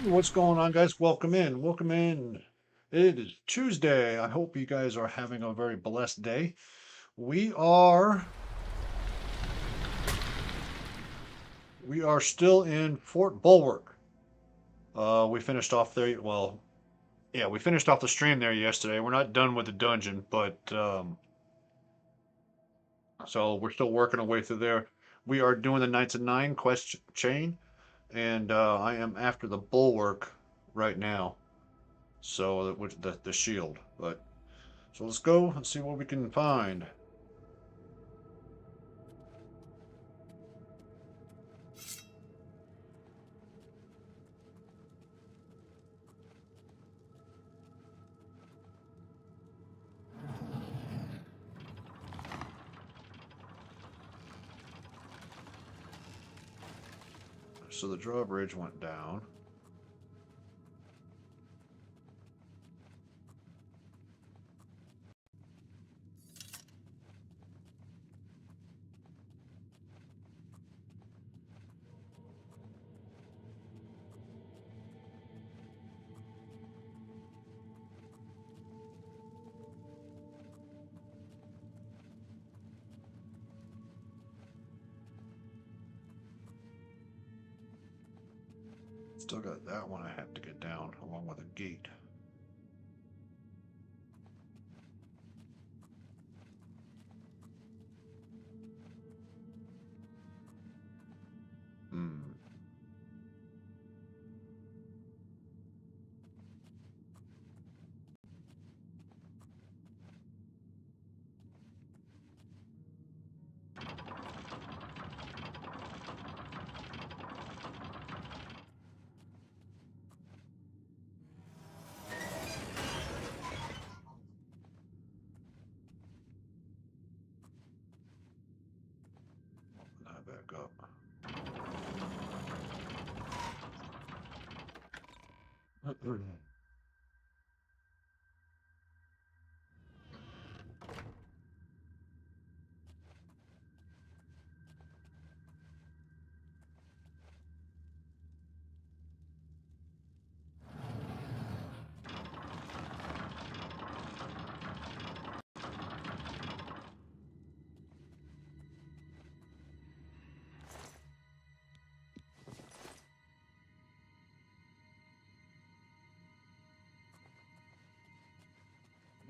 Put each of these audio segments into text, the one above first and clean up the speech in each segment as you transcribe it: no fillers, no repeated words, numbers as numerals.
What's going on, guys? Welcome in. Welcome in. It is Tuesday. I hope you guys are having a very blessed day. We are we are still in Fort Bulwark. We finished off there. Well, yeah, we finished off the stream there yesterday. We're not done with the dungeon, but so we're still working our way through there. We are doing the Knights of Nine quest chain, and I am after the Bulwark right now. So, which the shield, but. So let's go and see what we can find. So the drawbridge went down. Still got that one I have to get down along with a gate. Hmm. Open that back up.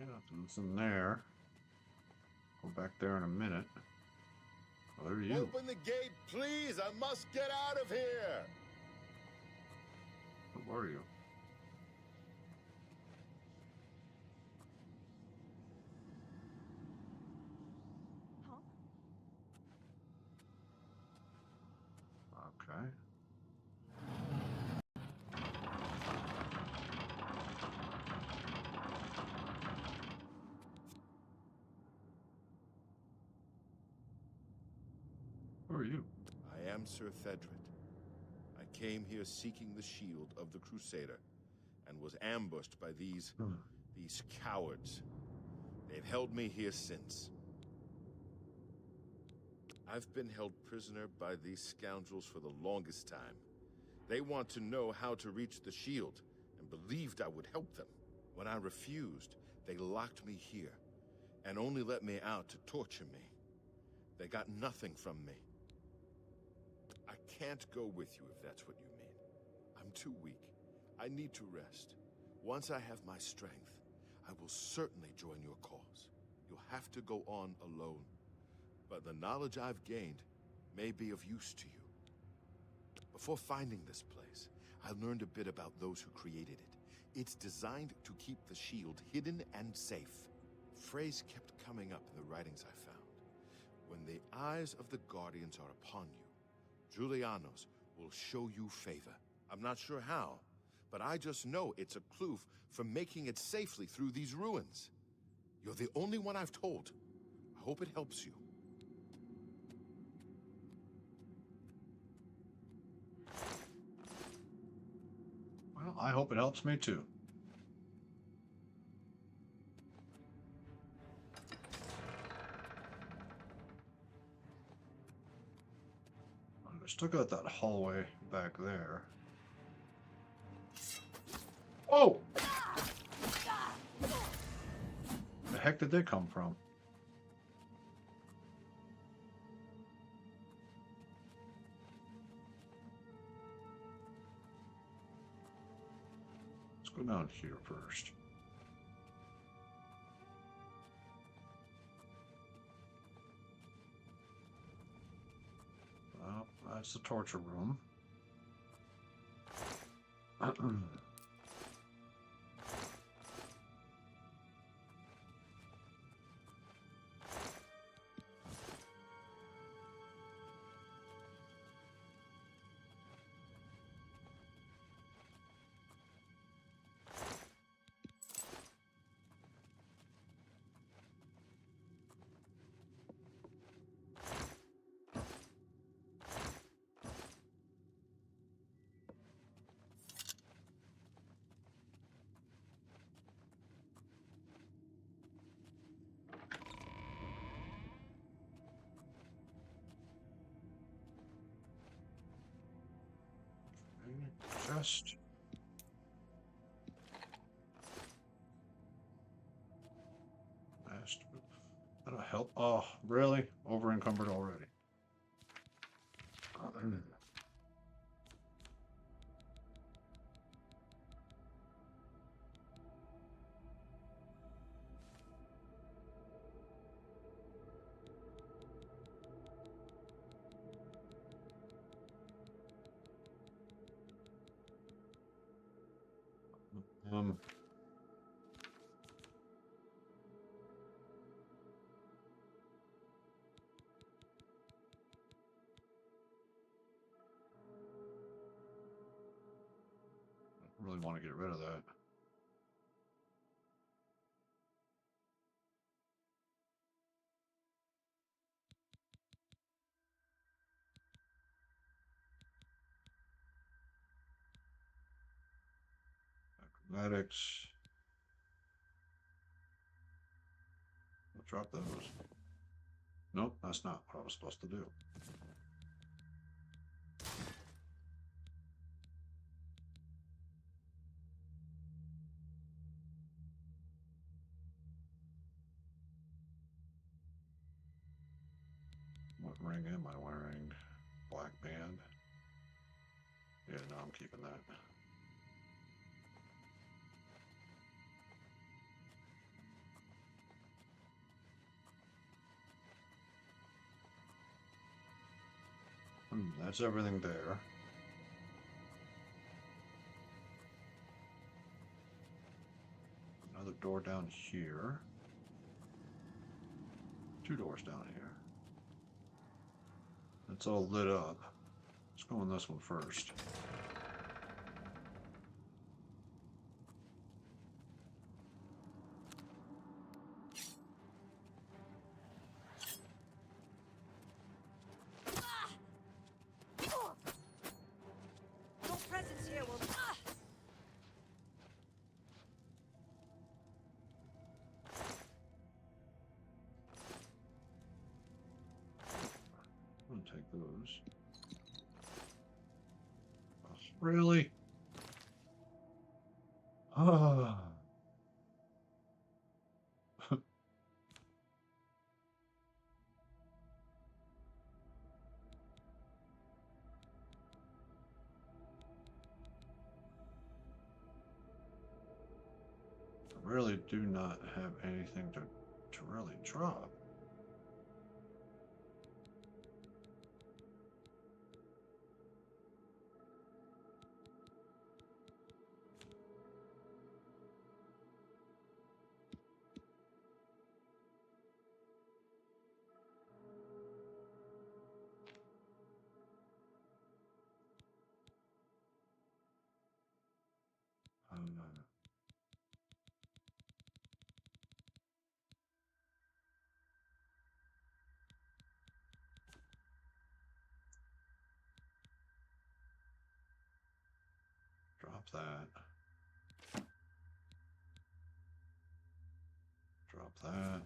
Yeah, nothing's in there. Go back there in a minute. Oh, there you. Open the gate, please. I must get out of here. Who are you? Okay. Who are you? I am Sir Thedred. I came here seeking the shield of the Crusader and was ambushed by these cowards. They've held me here since. I've been held prisoner by these scoundrels for the longest time. They want to know how to reach the shield and believed I would help them. When I refused, they locked me here and only let me out to torture me. They got nothing from me. I can't go with you if that's what you mean. I'm too weak. I need to rest. Once I have my strength, I will certainly join your cause. You'll have to go on alone. But the knowledge I've gained may be of use to you. Before finding this place, I learned a bit about those who created it. It's designed to keep the shield hidden and safe. A phrase kept coming up in the writings I found. When the eyes of the Guardians are upon you, Julianos will show you favor. I'm not sure how, but I just know it's a clue for making it safely through these ruins. You're the only one I've told. I hope it helps you. Well, I hope it helps me too. I still got that hallway back there. Oh! The heck did they come from? Let's go down here first. Well, that's the torture room. Just that'll help. Oh, really? Over encumbered already. Um, I really want to get rid of that. Acrobatics. I'll drop those. Nope, that's not what I was supposed to do. What ring am I wearing? Black band. Yeah, no, I'm keeping that. That's everything there. Another door down here. Two doors down here. It's all lit up. Let's go on this one first. I'm gonna take those. Oh, really? Ah. I really do not have anything to really drop. Drop that. Drop that.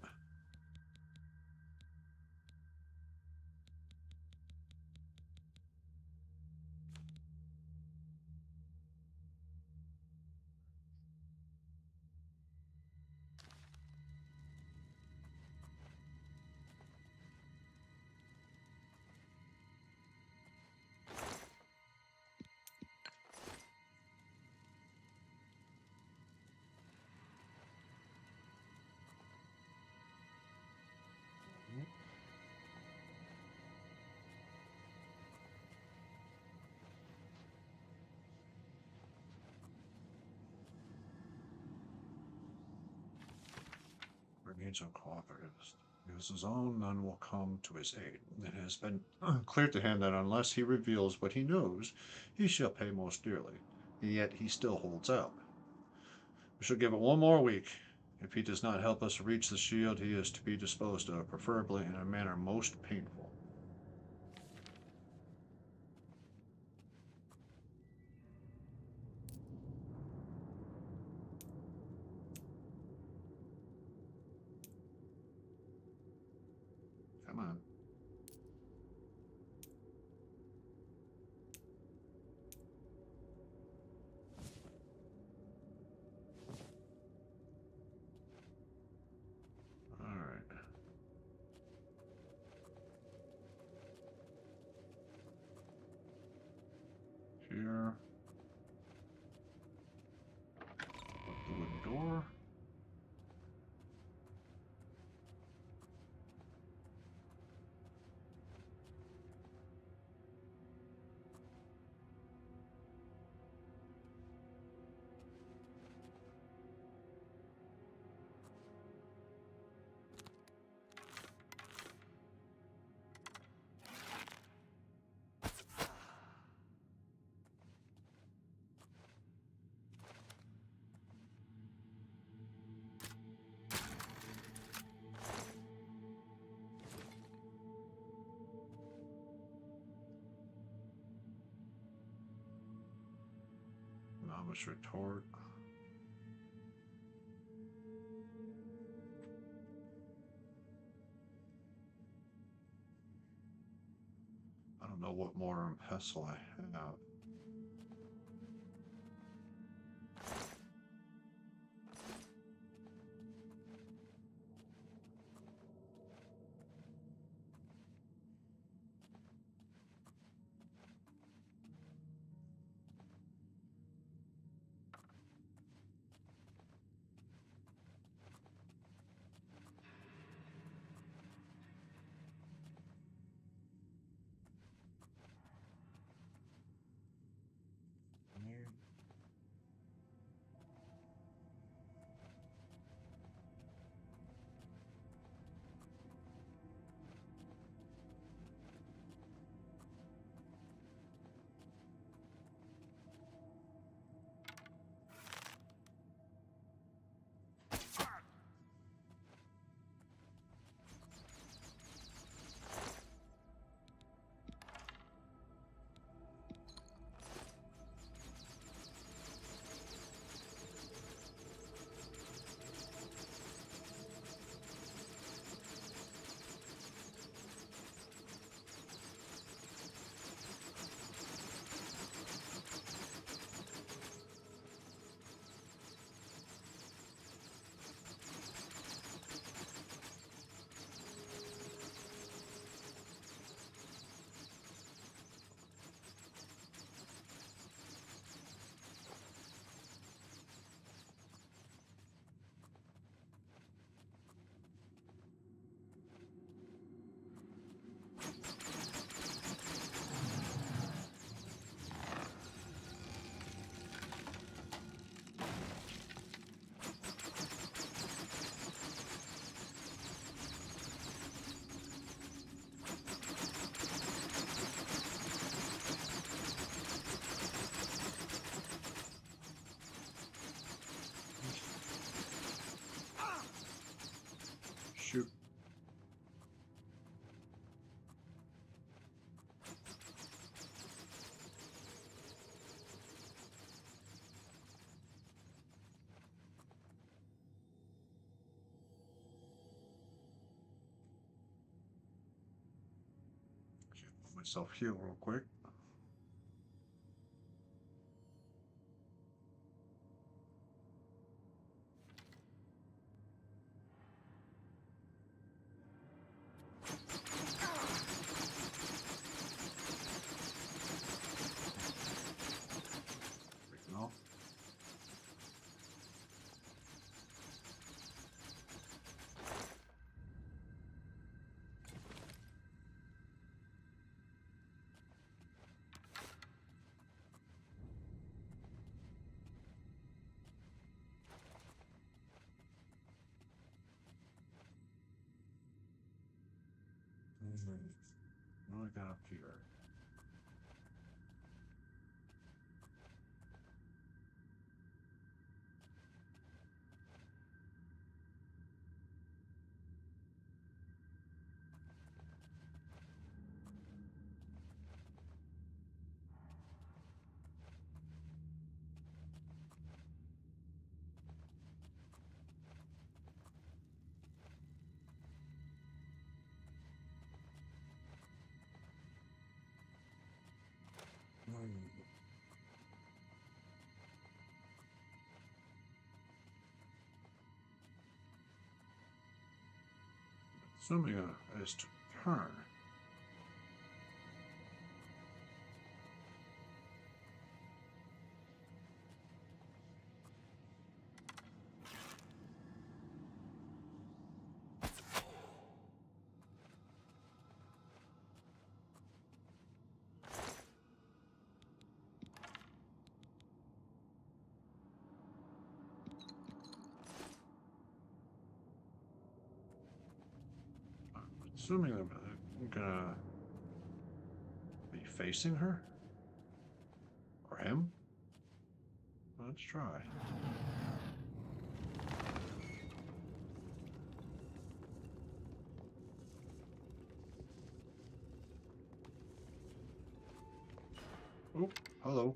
needs a cooperativist. Use his own, none will come to his aid. It has been clear to him that unless he reveals what he knows, he shall pay most dearly. And yet he still holds out. We shall give it one more week. If he does not help us reach the shield, he is to be disposed of, preferably in a manner most painful. Come on. All right. Here. Up the wooden door. Novice retort. I don't know what mortar and pestle I have. Shoot. Let myself heal real quick. No. What do I got up here? Assuming is to turn. Assuming I'm gonna be facing her or him. Let's try. Oh, hello.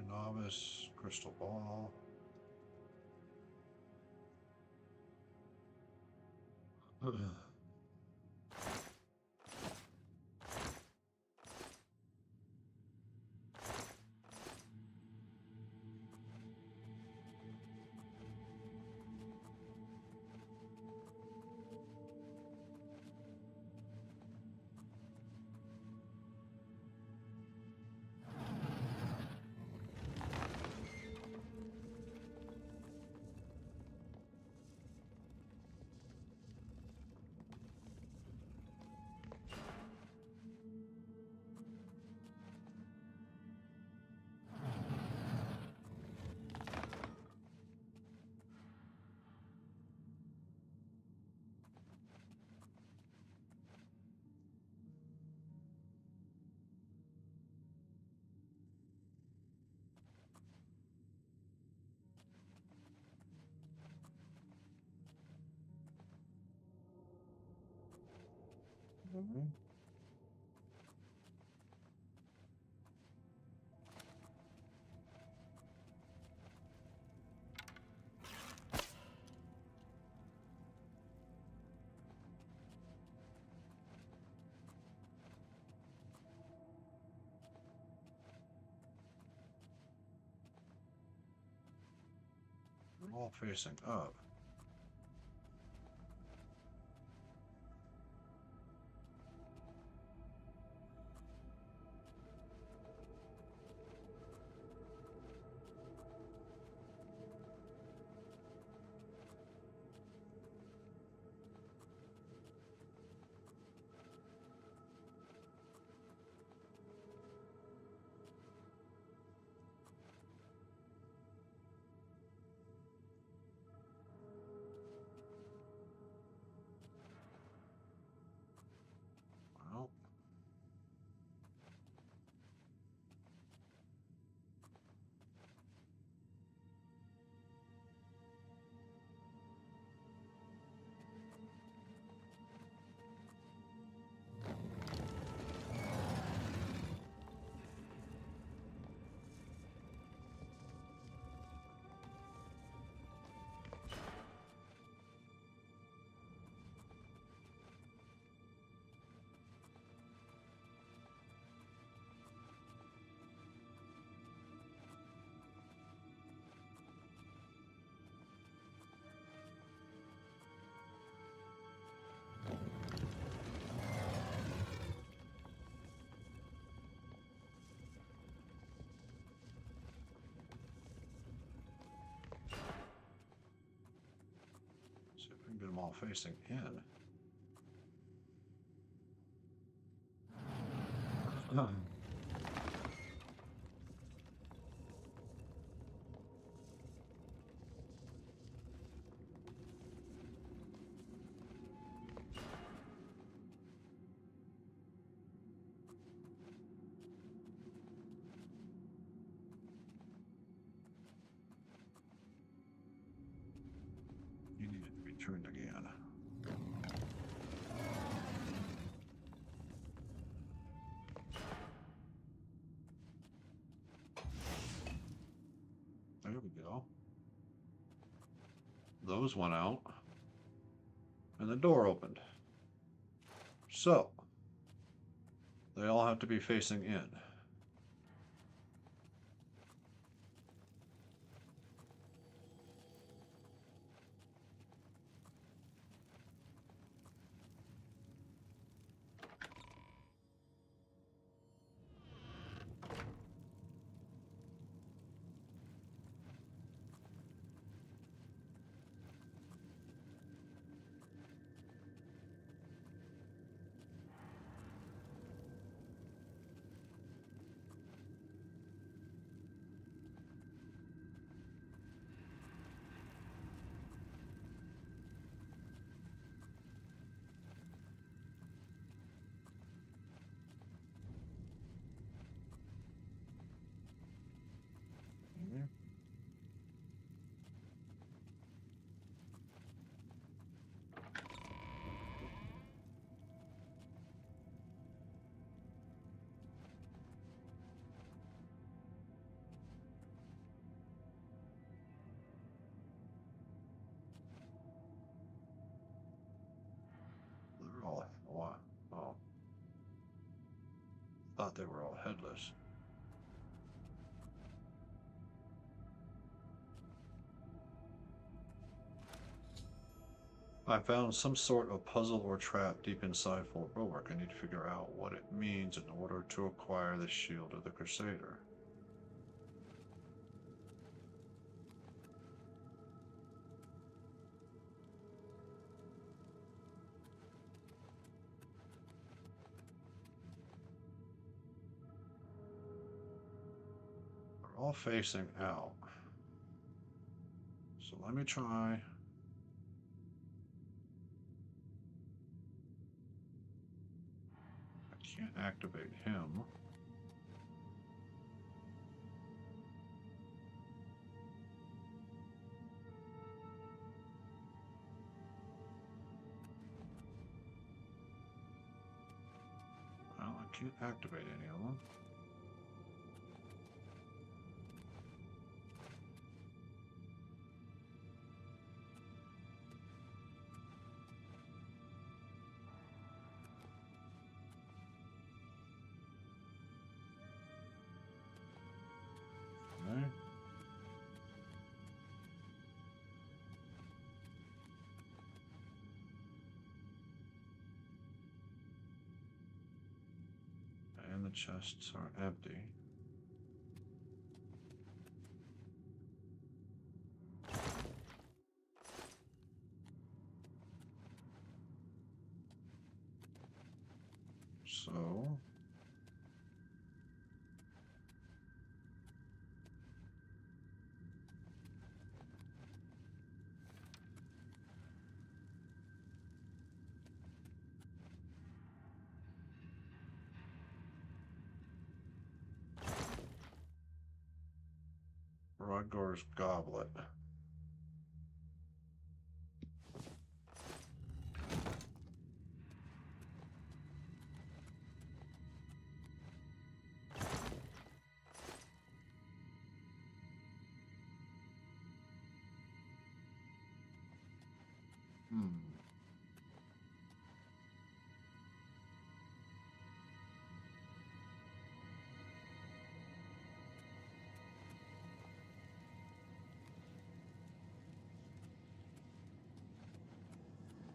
Novice, crystal ball. Mhm. We're all facing up. all facing in. You need to be turned again. There we go. Those went out. And the door opened. So, they all have to be facing in. They're all, oh, thought they were all headless. I found some sort of puzzle or trap deep inside Fort Bulwark. I need to figure out what it means in order to acquire the Shield of the Crusader. They're all facing out. So let me try. Can't activate him. Well, I can't activate any of them. Okay. And the chests are empty. So Rodgor's goblet.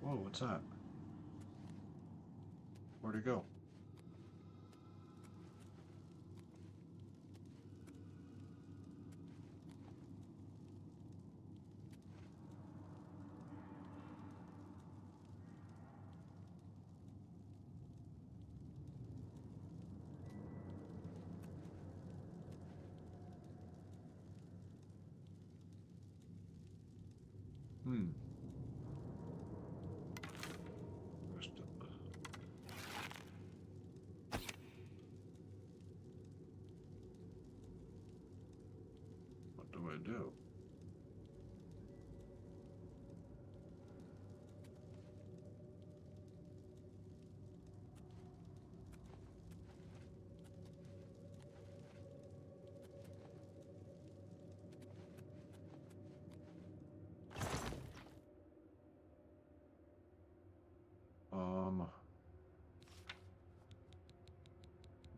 Whoa, what's that? Where'd it go? Hmm. What do I do?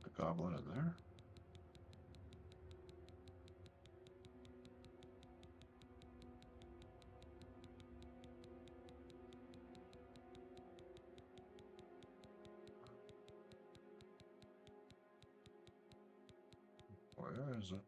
The goblin in there. Where is it?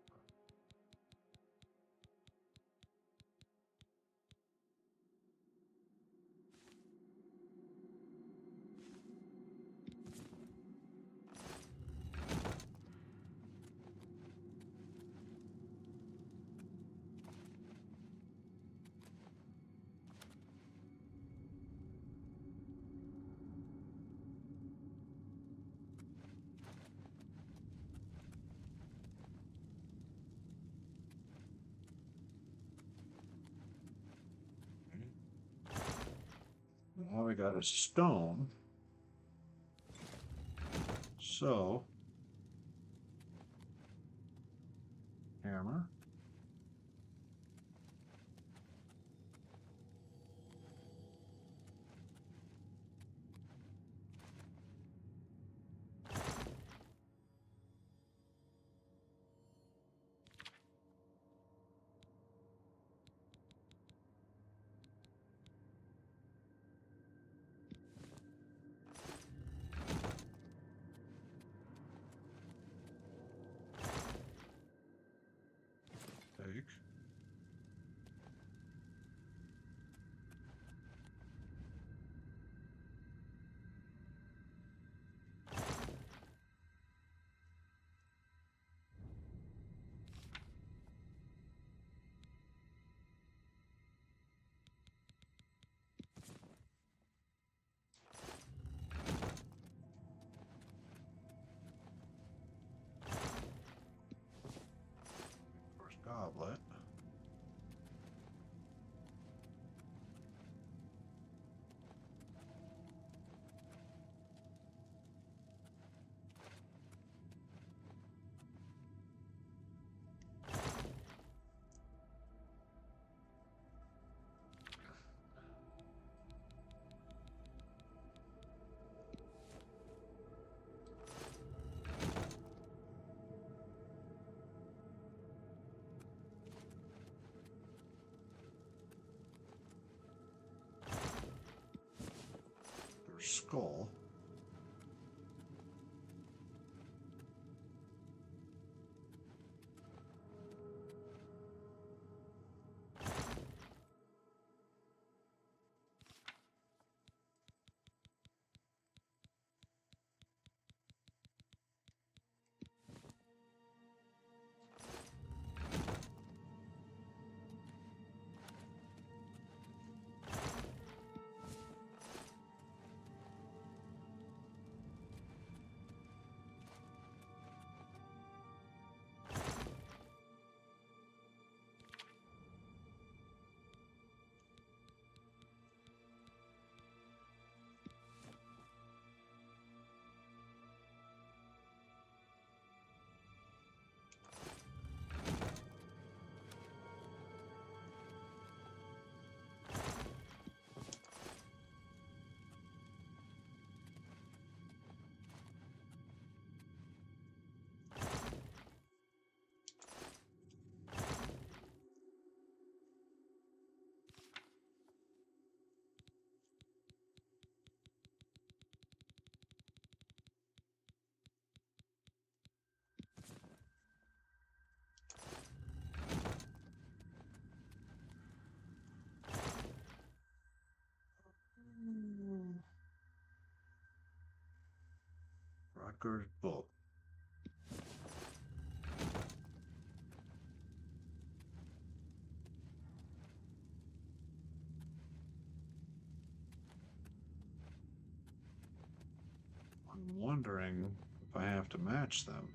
All we got is stone. So, hammer. Take. First goblet. Their skull. Rutger's book. I'm wondering if I have to match them.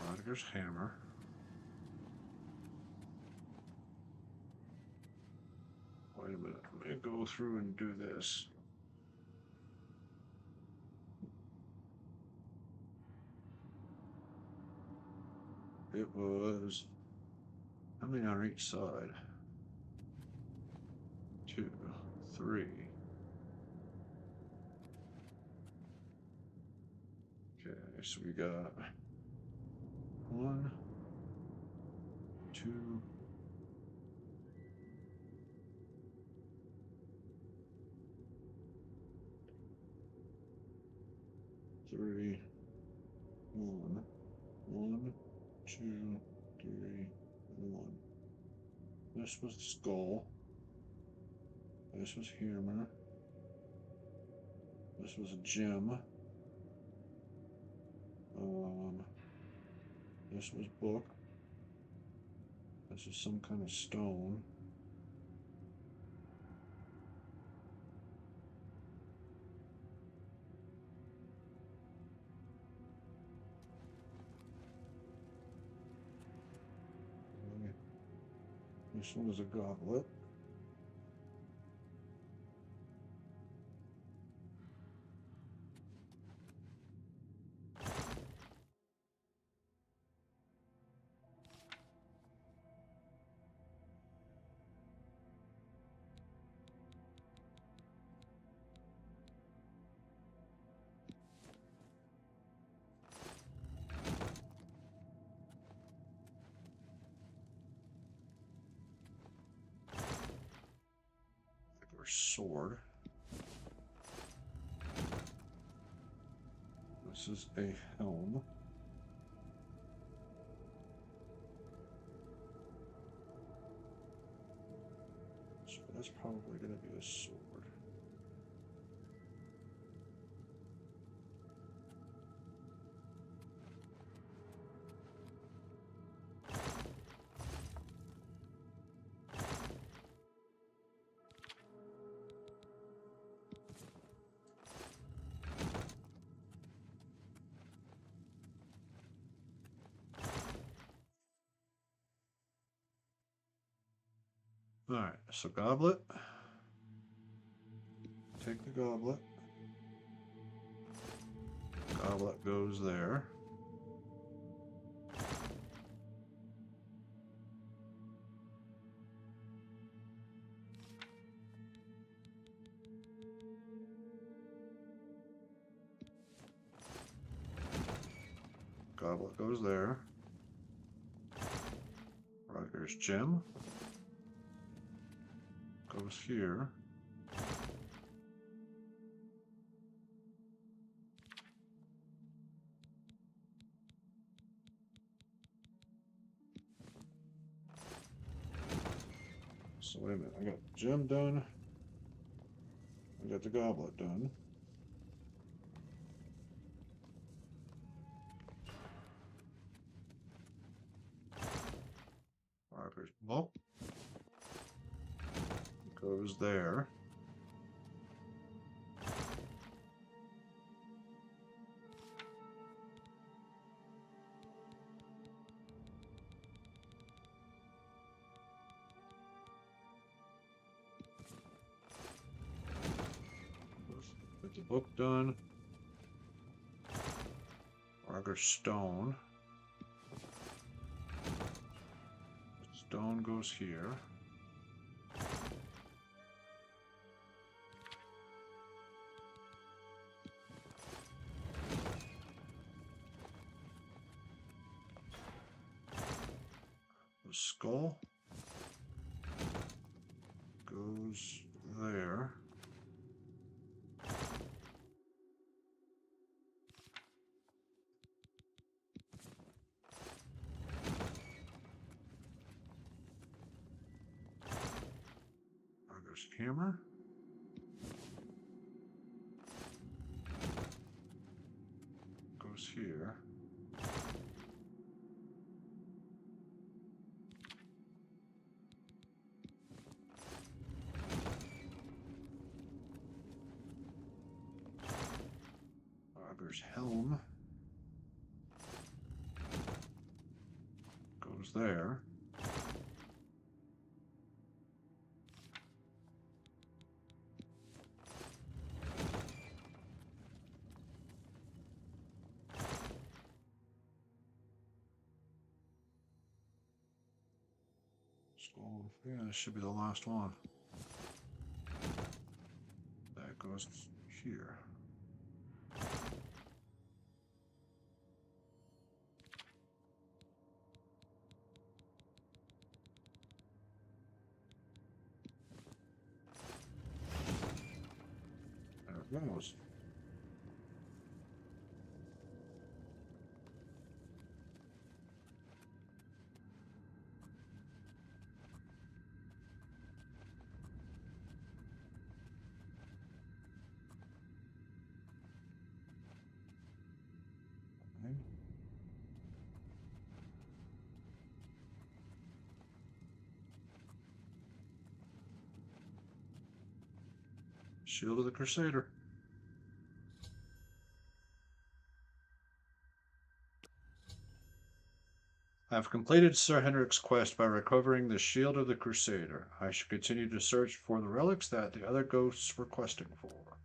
Rodger's hammer. Wait a minute. Let me go through and do this. It was how many on each side? 2, 3. Okay, so we got 1, 2, 3, 1, 1, 2, 3, 1. This was skull. This was hammer. This was a gem. This was book. This is some kind of stone. This one is a goblet. Sword. This is a helm. So that's probably going to be a sword. Alright, so goblet. Take the goblet. Goblet goes there. Goblet goes there. Rodger's gem goes here. So wait a minute, I got the gem done. I got the goblet done. Rodger's book goes there. Get the book done. Rodger's stone. Stone goes here. The skull goes there. Goes hammer. Goes here. There's helm. Goes there. Skull. Yeah, this should be the last one. That goes here. There it goes. Okay. Shield of the Crusader. I have completed Sir Henrik's quest by recovering the Shield of the Crusader. I should continue to search for the relics that the other ghosts were questing for.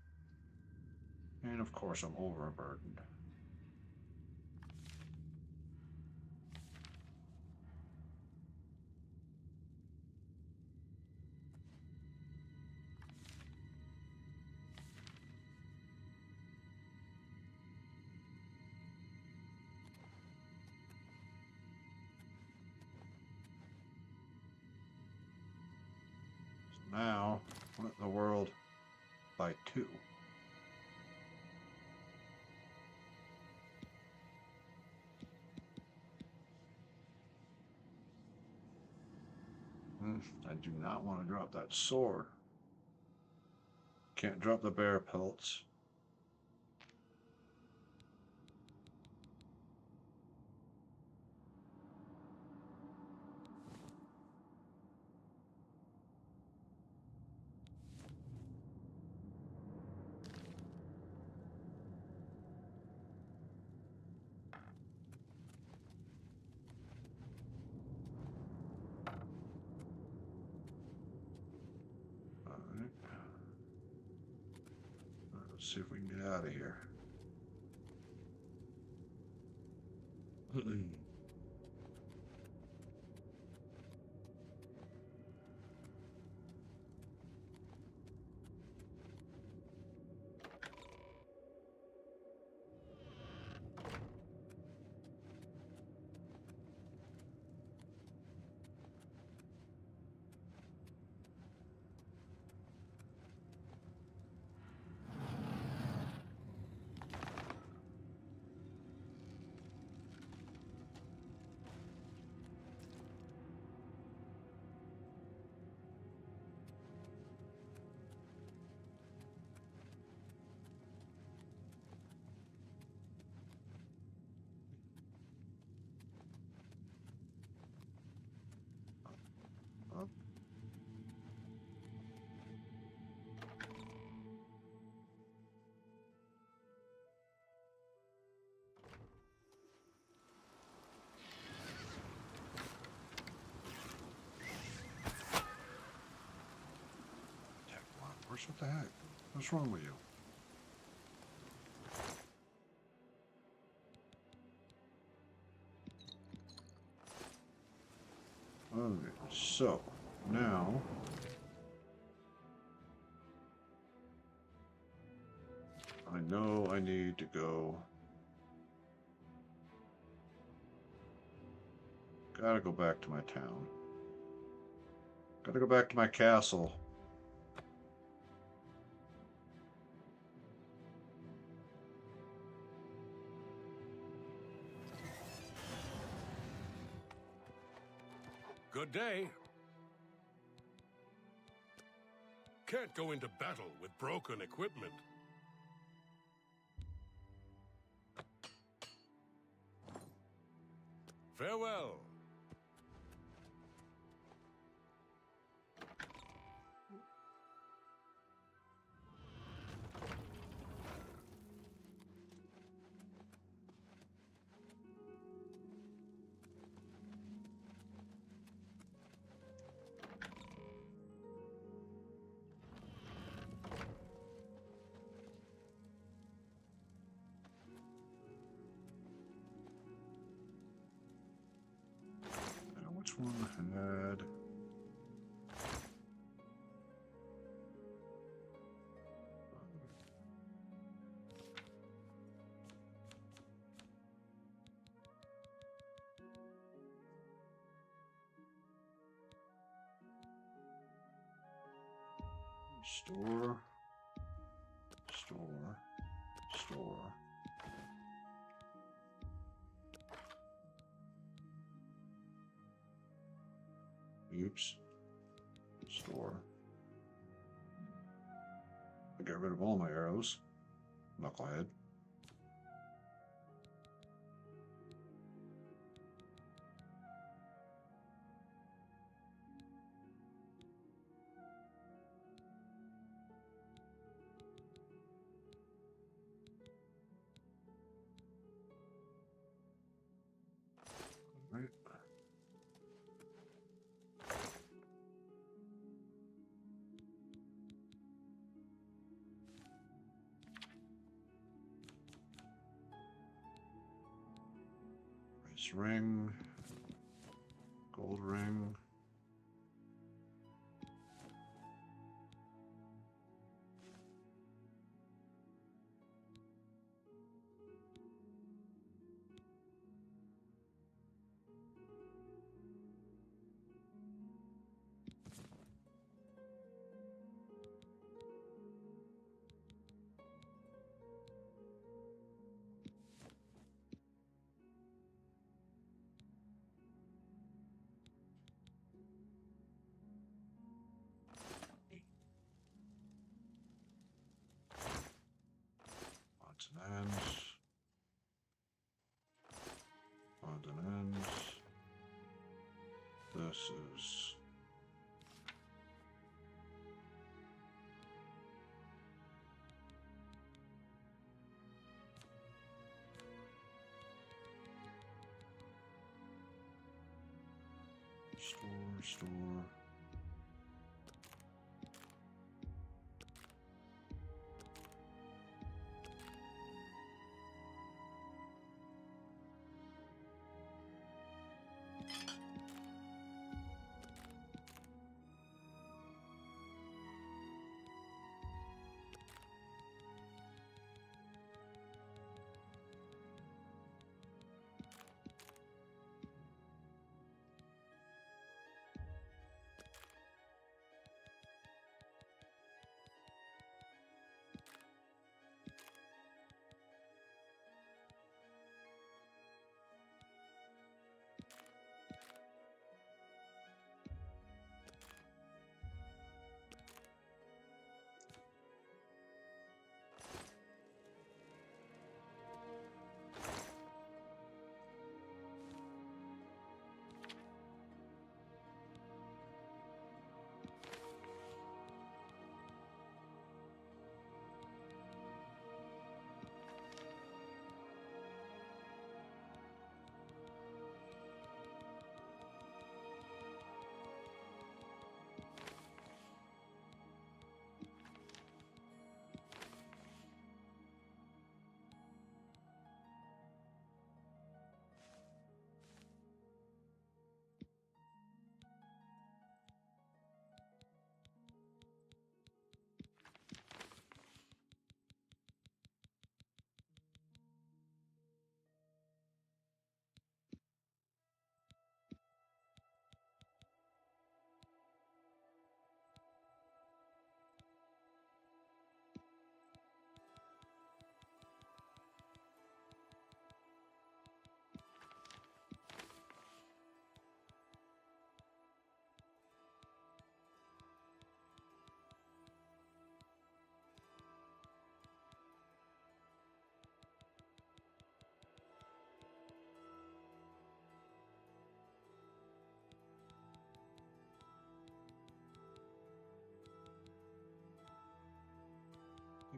And of course, I'm overburdened. Now, split the world by 2. I do not want to drop that sword. Can't drop the bear pelts. Let's see if we can get out of here. Up. What the heck? What's wrong with you? Okay, so now I know I need to go. Gotta go back to my town. Gotta go back to my castle. Good day. can't go into battle with broken equipment. Farewell. Which one had... Store. Oops. Store. I got rid of all my arrows. Knucklehead. Right. Race ring. Gold ring. Odds and ends. This is store.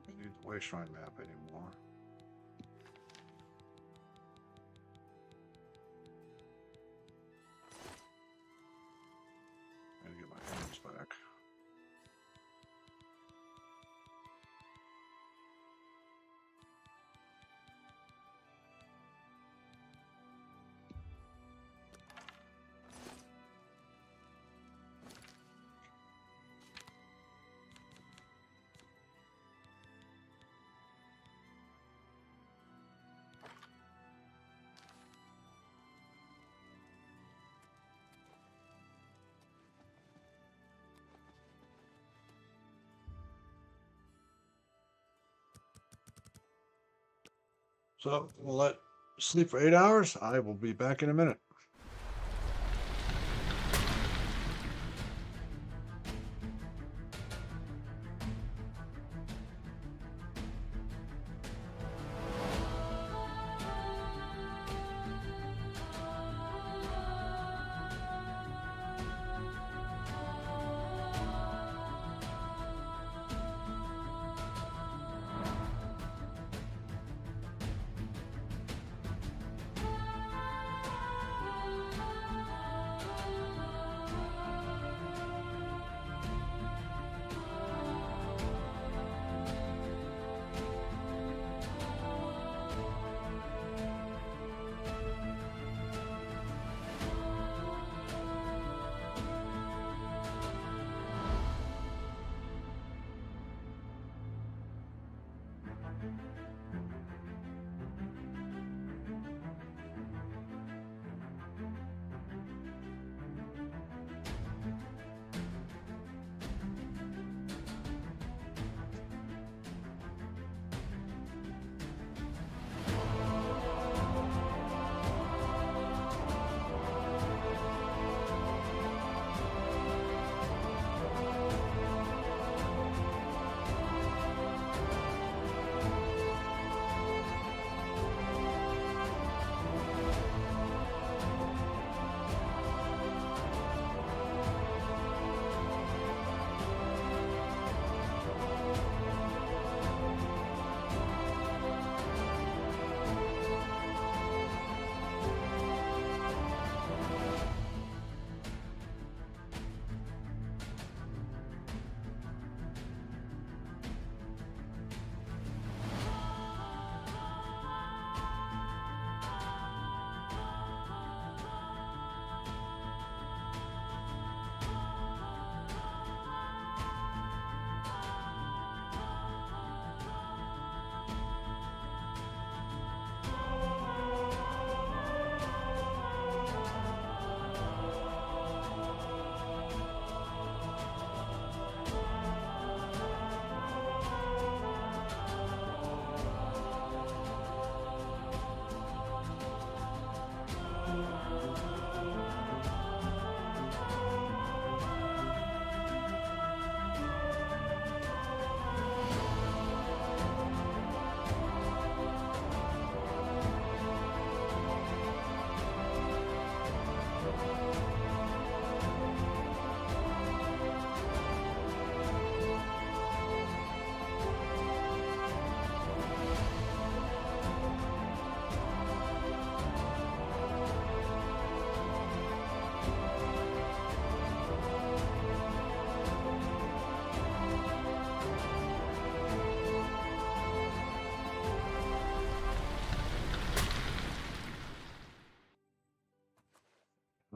don't need the Wayshrine map anymore. I gotta get my hands back. So we'll let sleep for 8 hours. I will be back in a minute.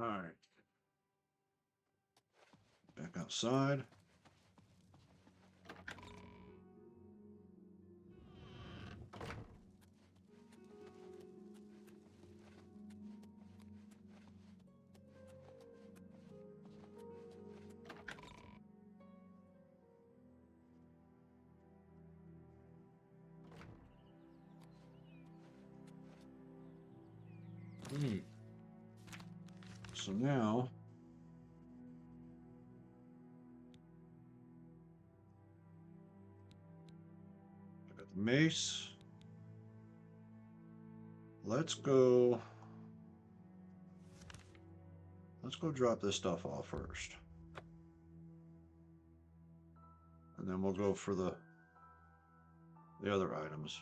All right. Back outside. So now I got the mace. Let's go drop this stuff off first. And then we'll go for the the other items.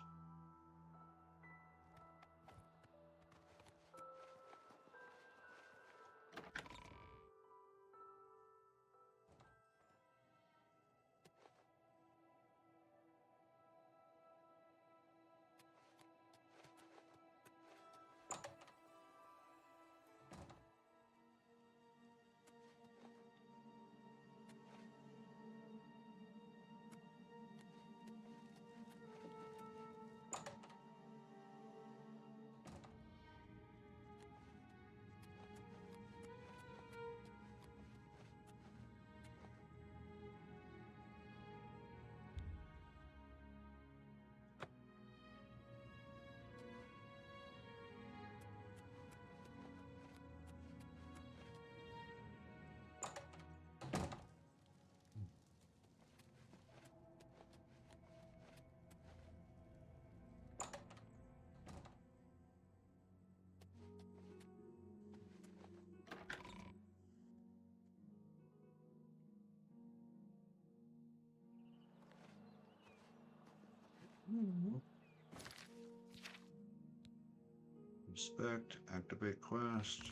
Inspect, activate quest.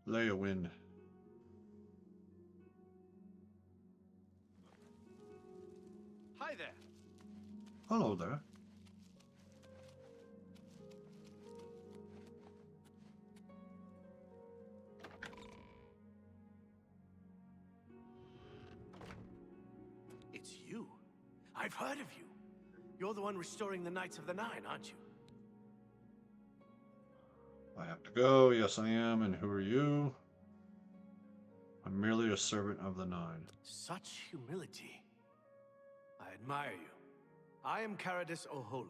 Lay a wind. Hi there. Hello there. It's you. I've heard of you. You're the one restoring the Knights of the Nine, aren't you? I have to go. Yes, I am. And who are you? I'm merely a servant of the Nine. Such humility. I admire you. I am Cyrodiil O'Holan.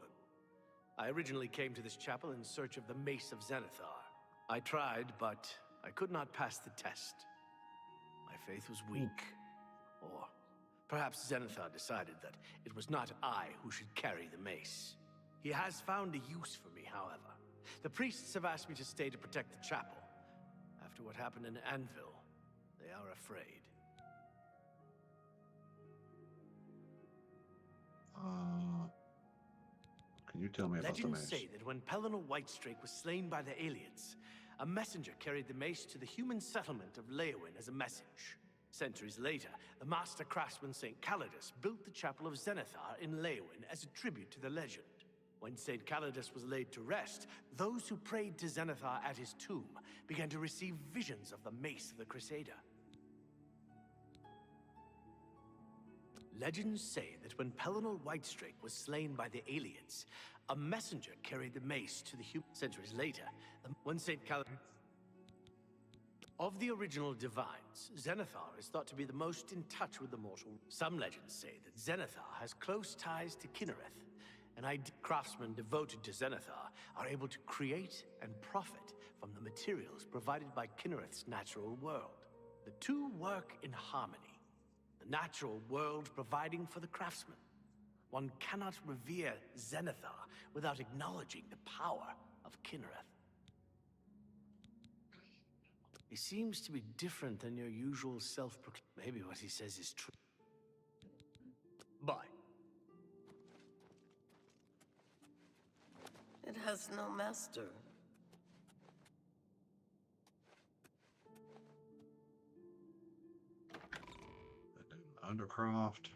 I originally came to this chapel in search of the Mace of Zenithar. I tried, but I could not pass the test. My faith was weak. Or perhaps Zenithar decided that it was not I who should carry the mace. He has found a use for me, however. The priests have asked me to stay to protect the chapel. After what happened in Anvil, they are afraid. Can you tell me about the Legends mace? say that when Pelennor Whitestrake was slain by the aliens, a messenger carried the mace to the human settlement of Leowyn as a message. Centuries later, the master craftsman St. Calidus built the Chapel of Zenithar in Leowyn as a tribute to the legend. When St. Calidus was laid to rest, those who prayed to Zenithar at his tomb began to receive visions of the mace of the Crusader. Legends say that when Pelennor Whitestrake was slain by the aliens, a messenger carried the mace to the human. Centuries later, when St. Calidus... Of the original divines, Zenithar is thought to be the most in touch with the mortal. Some legends say that Zenithar has close ties to Kynareth, and craftsmen devoted to Zenithar are able to create and profit from the materials provided by Kynareth's natural world. The two work in harmony, the natural world providing for the craftsman. One cannot revere Zenithar without acknowledging the power of Kynareth. He seems to be different than your usual self-proclaimed. Maybe what he says is true. Bye. It has no master. Undercroft.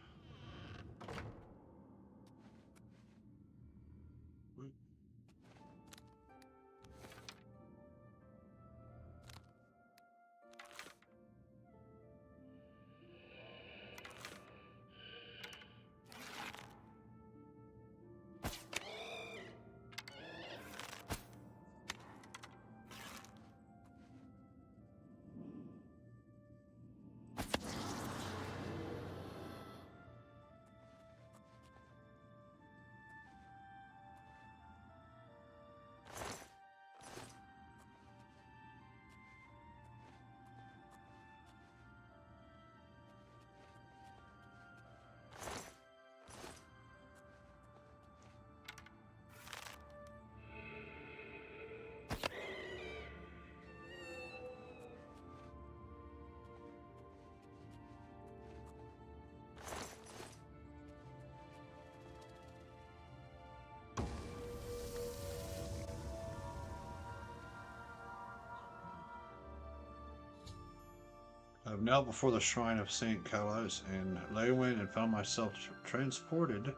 I am now before the shrine of St. Calais in Leywin and found myself transported to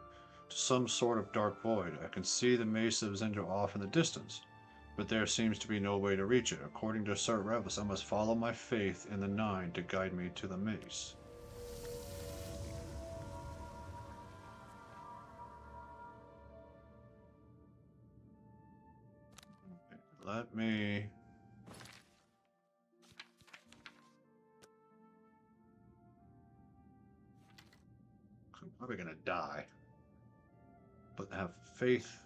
some sort of dark void. I can see the mace of Zendra off in the distance, but there seems to be no way to reach it. According to Sir Revis, I must follow my faith in the Nine to guide me to the mace. Let me... I'm probably gonna die, but have faith.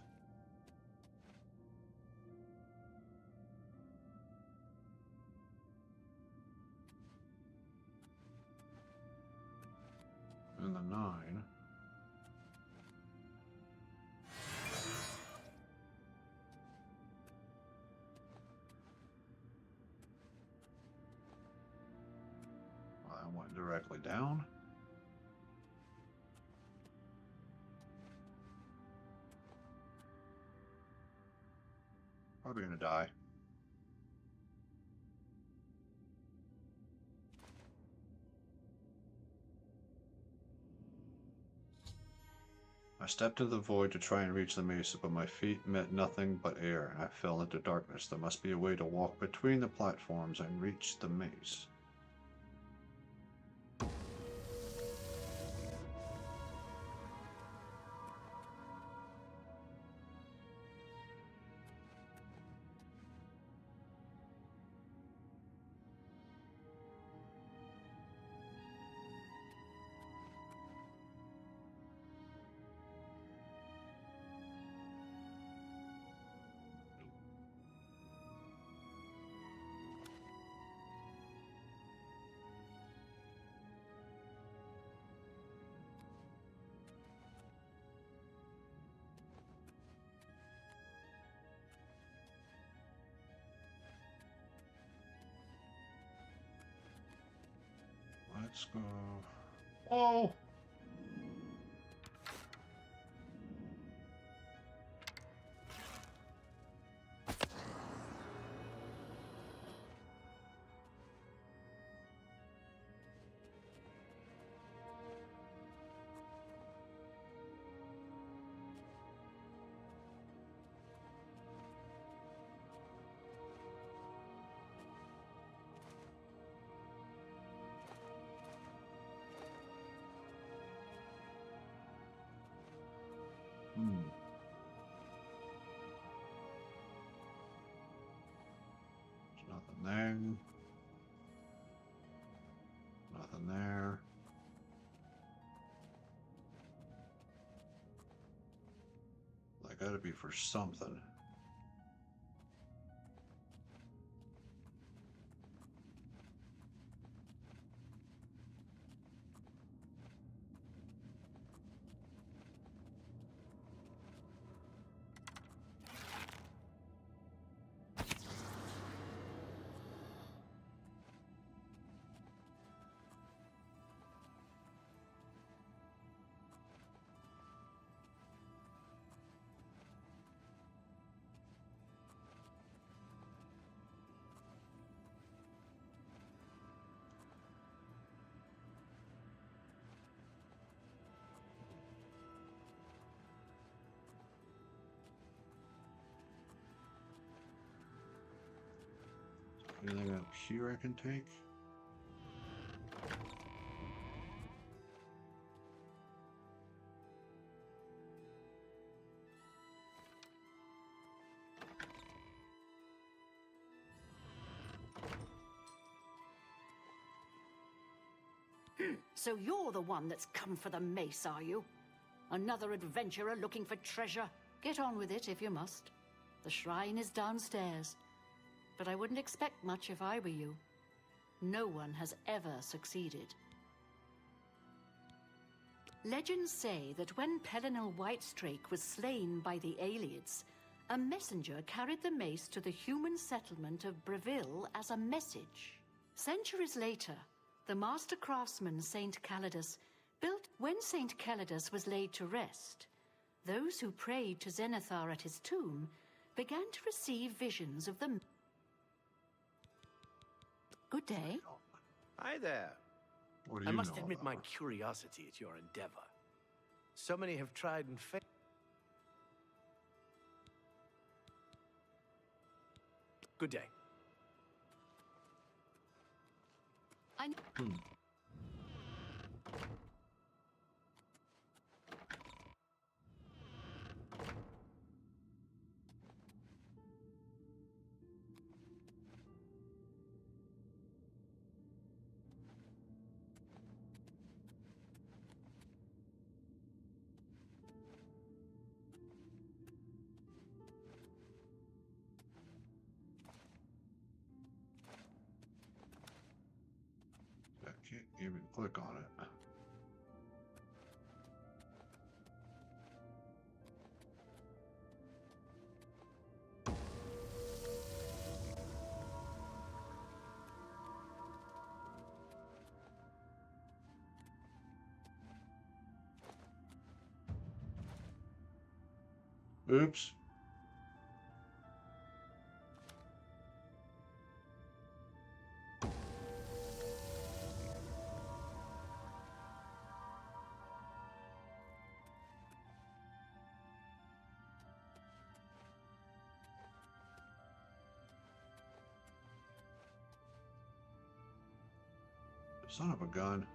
In the Nine. I went directly down. Probably gonna die. I stepped into the void to try and reach the mesa, but my feet met nothing but air, and I fell into darkness. There must be a way to walk between the platforms and reach the maze. Let's go. Oh! There's nothing there. Nothing there. That gotta be for something. Anything up here I can take? So you're the one that's come for the mace, are you? Another adventurer looking for treasure? Get on with it if you must. The shrine is downstairs. But I wouldn't expect much if I were you. No one has ever succeeded. Legends say that when Pelinal Whitestrake was slain by the Aliads, a messenger carried the mace to the human settlement of Breville as a message. Centuries later, the master craftsman Saint Calidus built when Saint Calidus was laid to rest. Those who prayed to Zenithar at his tomb began to receive visions of the... Good day. Hi there. What do I you must know admit about my her? curiosity at your endeavor. So many have tried and failed. Good day. Hmm. I can't even click on it. Oops. Son of a gun.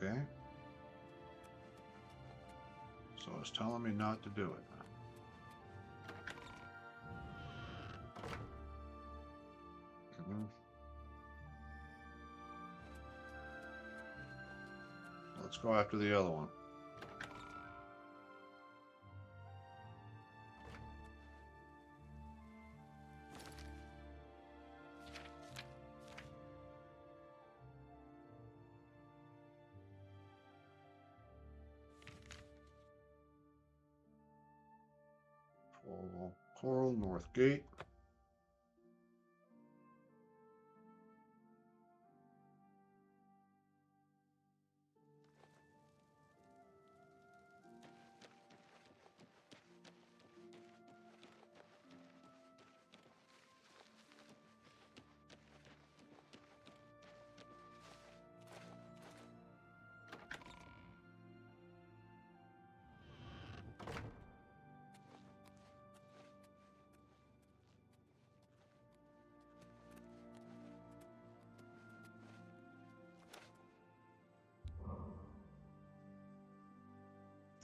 Okay. So it's telling me not to do it. Mhm. Let's go after the other one. Coral North Gate.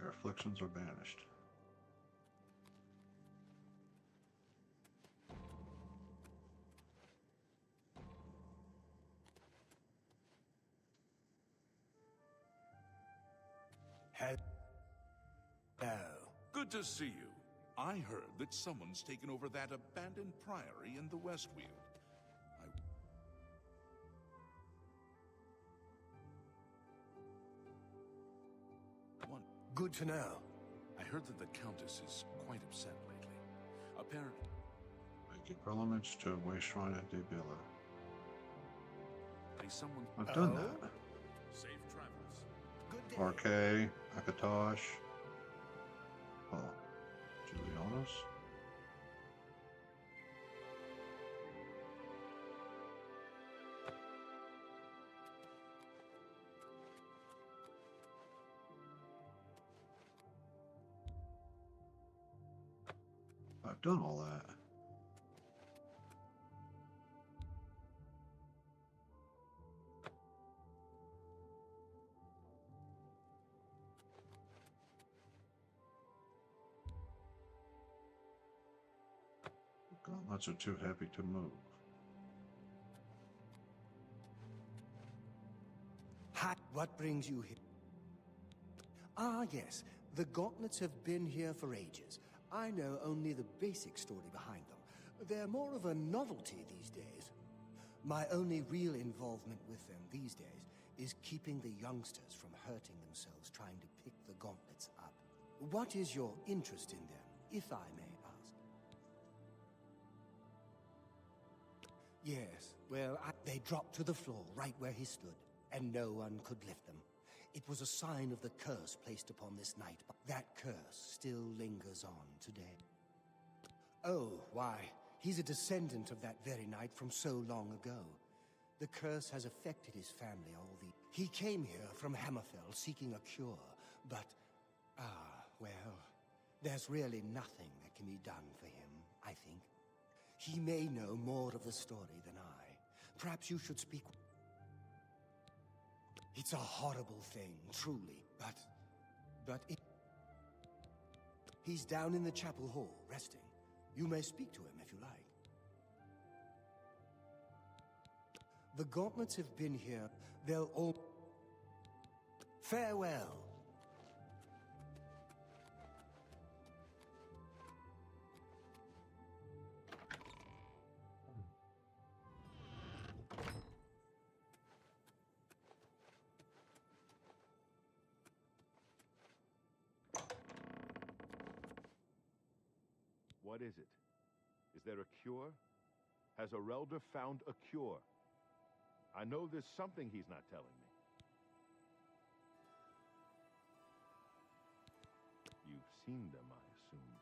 Their afflictions are banished. Hello. Good to see you. I heard that someone's taken over that abandoned priory in the Westweald. Good to know. I heard that the Countess is quite upset lately. Apparently, Make pilgrimage to Way Shrine at Daedric. someone... I've done Oh? that. Safe travels. Good day. Arcay, Akatosh. Oh, Julianos. I've done all that. Gauntlets are too heavy to move. Hi, what brings you here? Ah, yes. The gauntlets have been here for ages. I know only the basic story behind them. They're more of a novelty these days. My only real involvement with them these days is keeping the youngsters from hurting themselves trying to pick the gauntlets up. What is your interest in them, if I may ask? Yes, well, they dropped to the floor right where he stood, and no one could lift them. It was a sign of the curse placed upon this knight. That curse still lingers on today. Oh, why, he's a descendant of that very knight from so long ago. The curse has affected his family all the... He came here from Hammerfell seeking a cure, but... well, there's really nothing that can be done for him, I think. He may know more of the story than I. Perhaps you should speak... It's a horrible thing, truly, but it... He's down in the chapel hall, resting. You may speak to him if you like. The gauntlets have been here. They'll all... Farewell. What is it? Is there a cure? Has Erelder found a cure? I know there's something he's not telling me. You've seen them, I assume.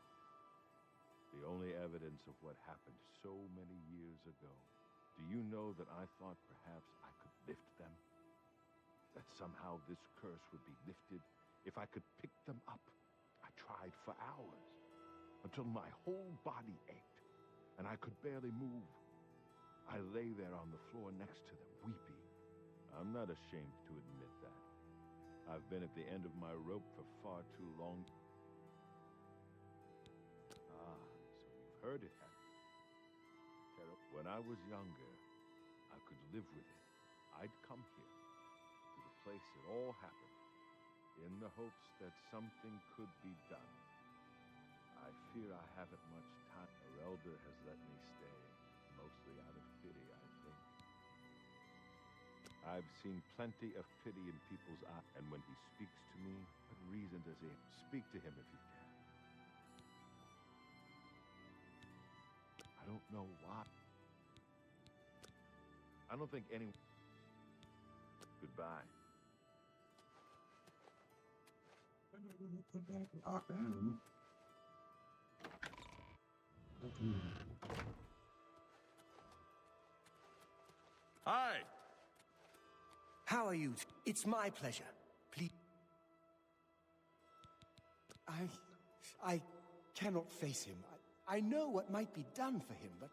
The only evidence of what happened so many years ago. Do you know that I thought perhaps I could lift them? That somehow this curse would be lifted if I could pick them up. I tried for hours, until my whole body ached, and I could barely move. I lay there on the floor next to them, weeping. I'm not ashamed to admit that. I've been at the end of my rope for far too long. Ah, so you've heard it, have you? When I was younger, I could live with it. I'd come here, to the place it all happened, in the hopes that something could be done. I fear I haven't much time. Erelder has let me stay, mostly out of pity, I think. I've seen plenty of pity in people's eyes, and when he speaks to me, what reason does he have? Speak to him if you can. I don't know why. I don't think anyone... Goodbye. Hi! How are you? It's my pleasure. Please. I cannot face him. I know what might be done for him, but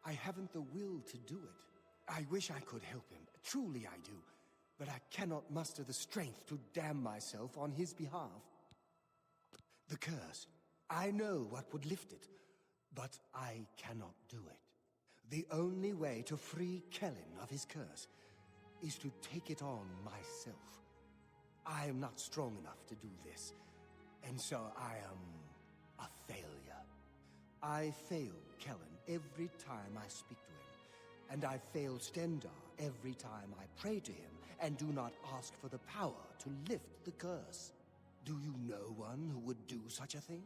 I haven't the will to do it. I wish I could help him. Truly I do. But I cannot muster the strength to damn myself on his behalf. The curse. I know what would lift it, but I cannot do it. The only way to free Kellen of his curse is to take it on myself. I am not strong enough to do this, and so I am a failure. I fail Kellen every time I speak to him, and I fail Stendar every time I pray to him and do not ask for the power to lift the curse. Do you know one who would do such a thing?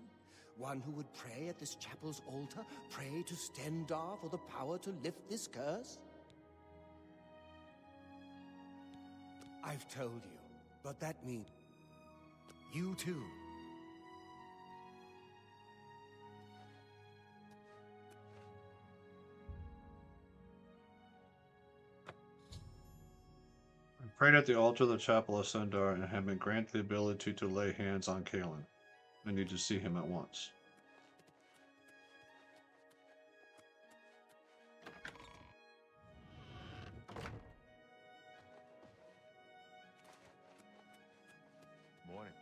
One who would pray at this chapel's altar, pray to Stendar for the power to lift this curse? I've told you, but that means you too. I prayed at the altar of the chapel of Stendar and have been granted the ability to lay hands on Kalen. I need to see him at once. Morning.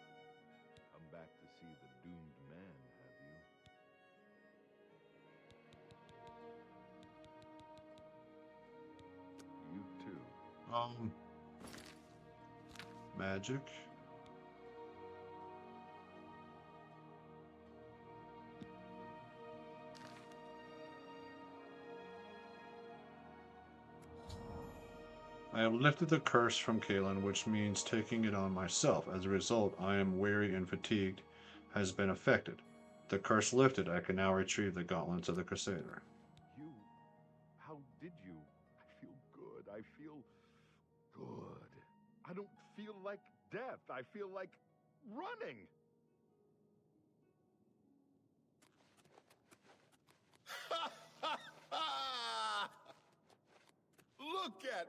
Come back to see the doomed man, have you? You too. Magic. I have lifted the curse from Kalen, which means taking it on myself. As a result, I am weary and fatigued, has been affected. The curse lifted, I can now retrieve the gauntlets of the Crusader. You? How did you? I feel good. I feel good. I don't feel like death, I feel like running. Look at...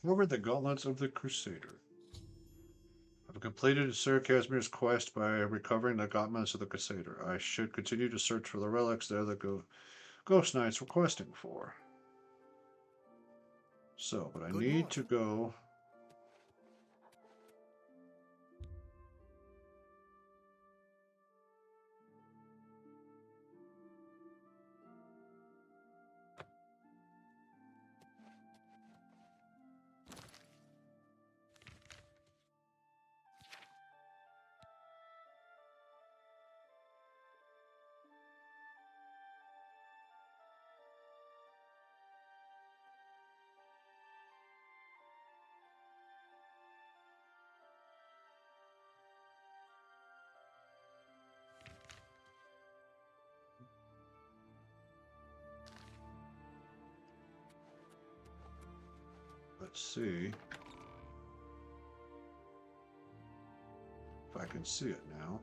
Recover the gauntlets of the Crusader. I've completed Sir Casimir's quest by recovering the gauntlets of the Crusader. I should continue to search for the relics there that Ghost Knights were questing for. So, but I Good need to morning. go... Let's see if I can see it now.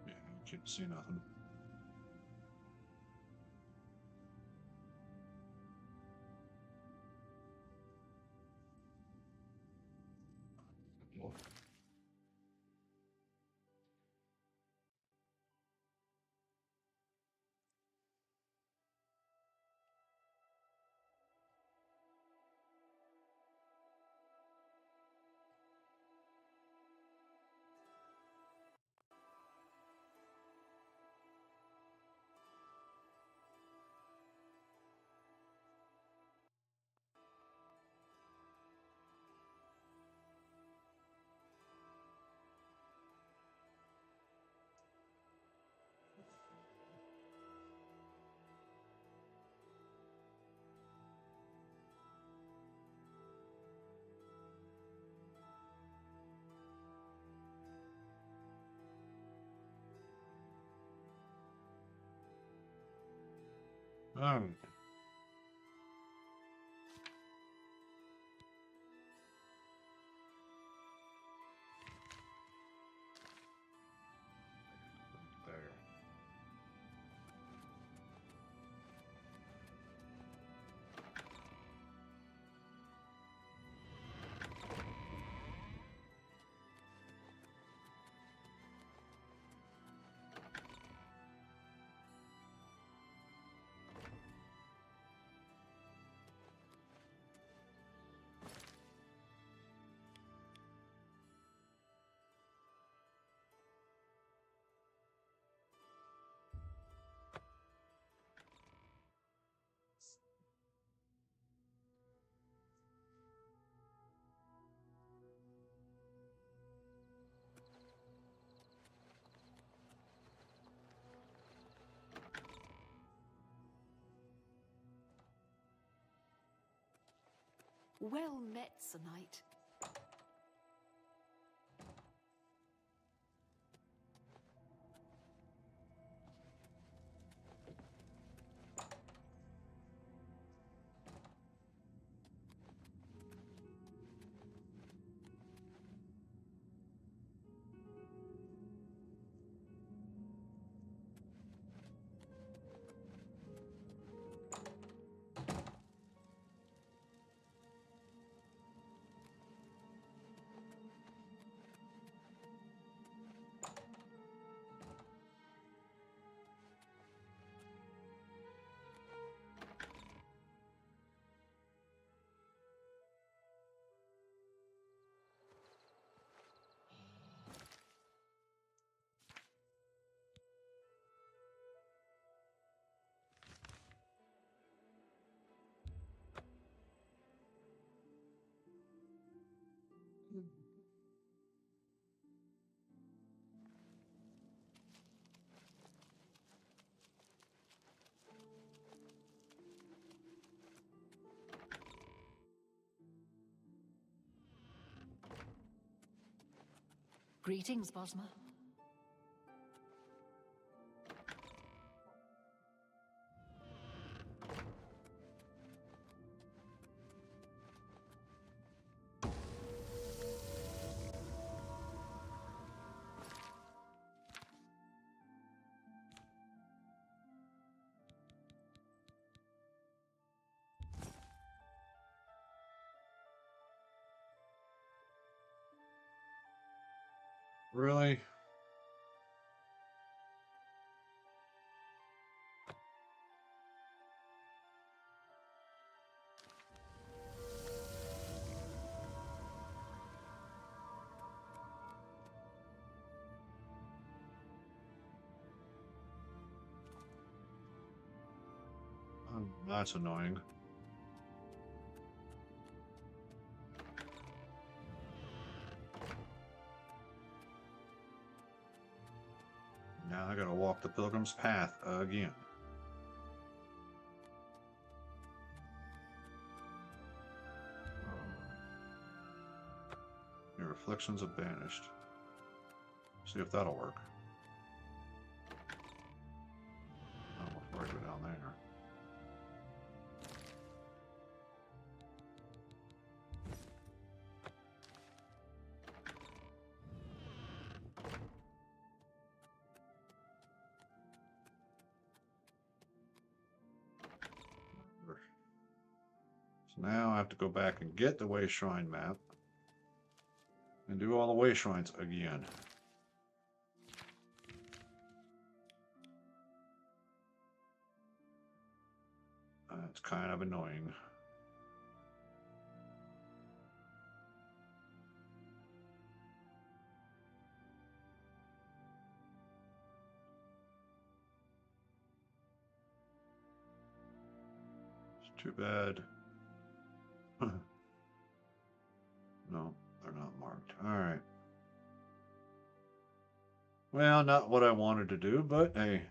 Yeah, I can't see nothing. Well, um, there. Well met, Sir Knight. Greetings, Bosma. Really? That's annoying. Now I gotta walk the pilgrim's path again. Your afflictions are banished. See if that'll work. Oh, before I go down there. So now I have to go back and get the way shrine map and do all the way shrines again. That's kind of annoying. It's too bad. No, they're not marked. All right. Well, not what I wanted to do, but hey,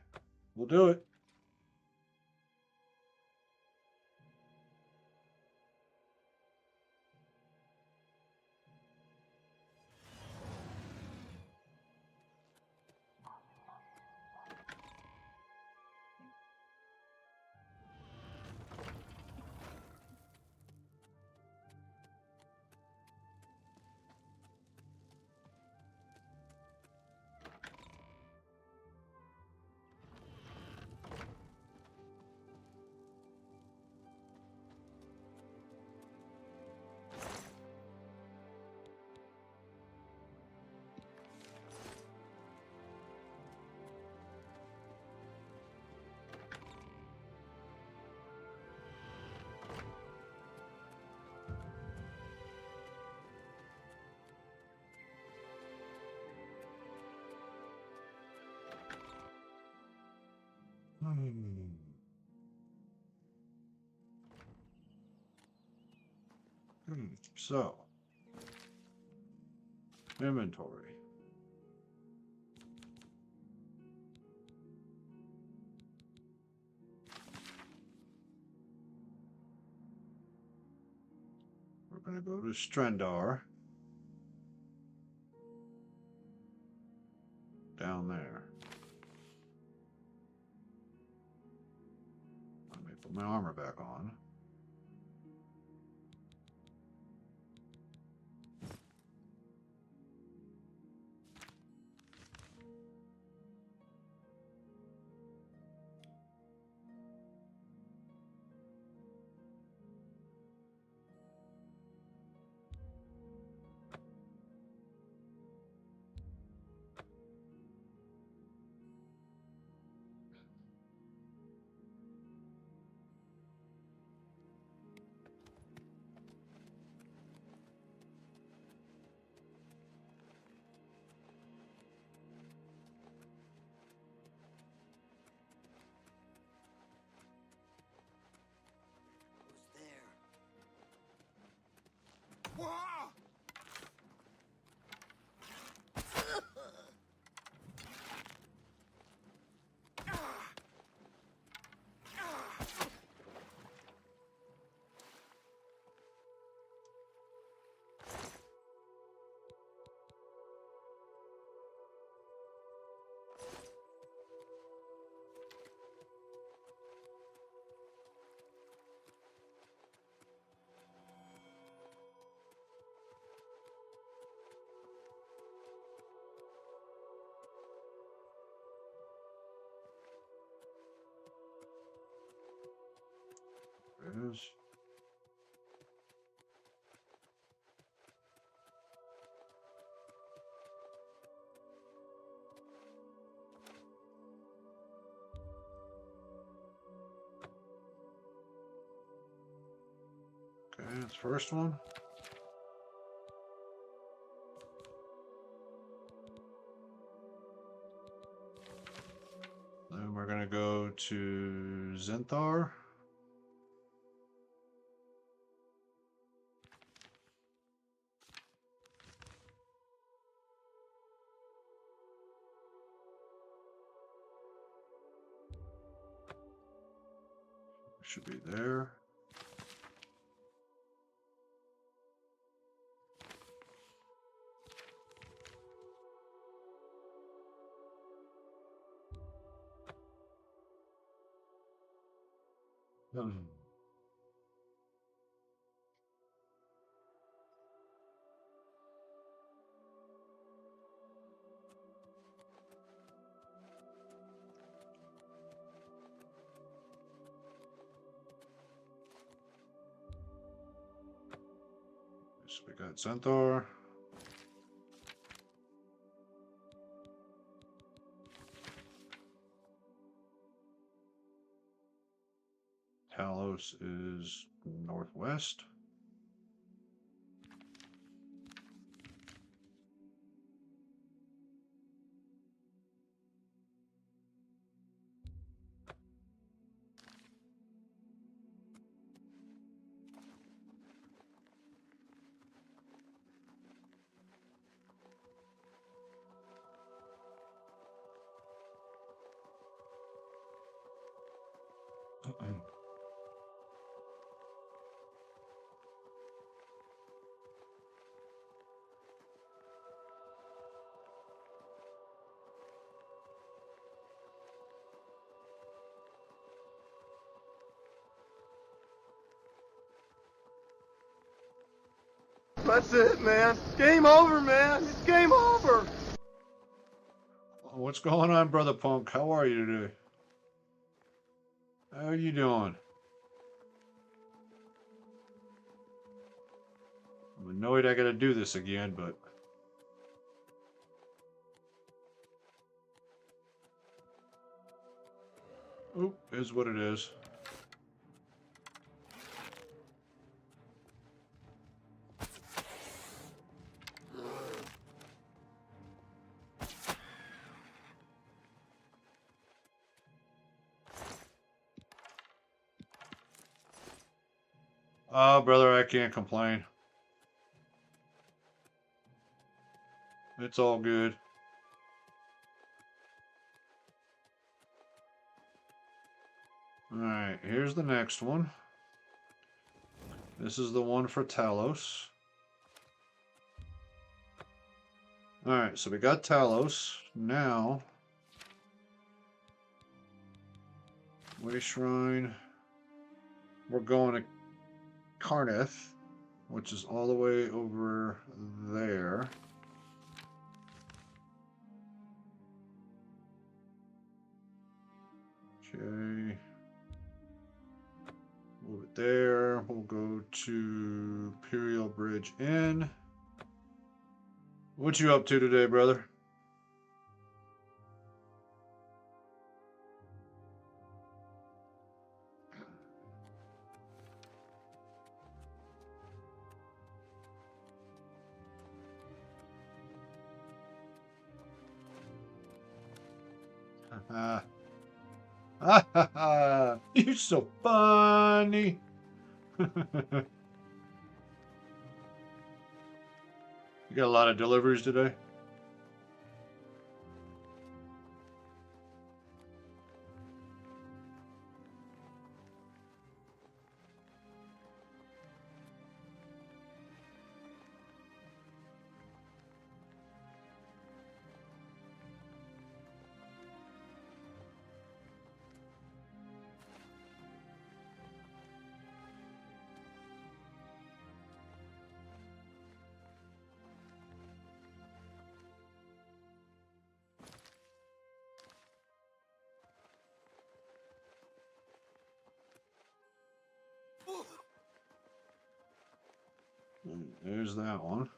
we'll do it. So, inventory. We're going to go to Strendar. Down there. Let me put my armor back on. it is. Okay, that's the first one. Then we're going to go to Zenthar. Should be there. So we got Zenthar. Talos is northwest. That's it, man. Game over, man. It's game over. What's going on, Brother Punk? How are you today? How are you doing? I'm annoyed I gotta do this again, but... Oop, is what it is. Oh, brother, I can't complain. It's all good. Alright, here's the next one. This is the one for Talos. Alright, so we got Talos. Now, Way Shrine. We're going to Karneth, which is all the way over there. Okay. Move it there. We'll go to Imperial Bridge Inn. What you up to today, brother? Ha ha ha! You're so funny. You got a lot of deliveries today? There's that one.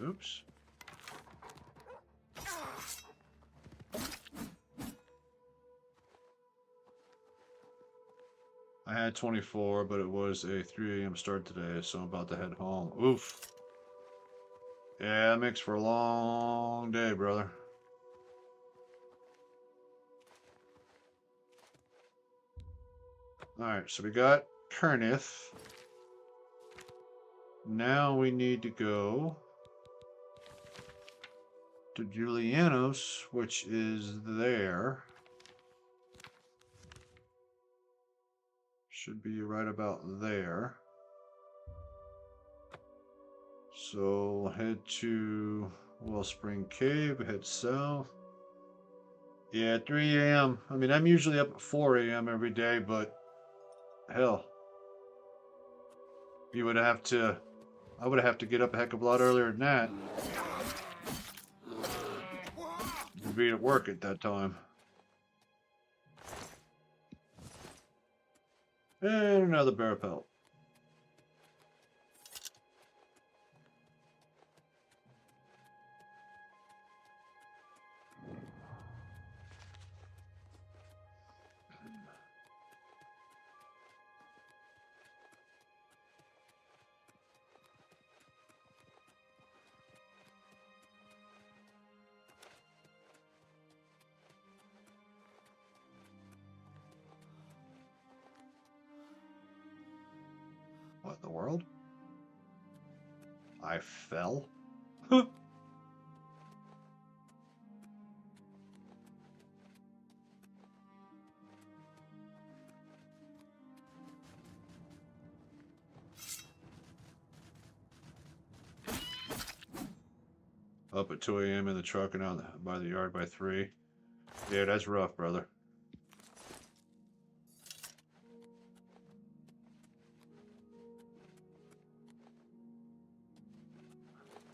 Oops. I had 24, but it was a 3 a.m. start today, so I'm about to head home. Oof. Yeah, that makes for a long day, brother. Alright, so we got Kernith. Now we need to go to Julianos, which is there. Should be right about there. So head to Wellspring Cave, head south. Yeah, 3 a.m. I mean, I'm usually up at 4 a.m. every day, but hell, I would have to get up a heck of a lot earlier than that to be at work at that time. And another bear pelt. What in the world? I fell? Up at 2 a.m. in the truck and out by the yard by 3. Yeah, that's rough, brother.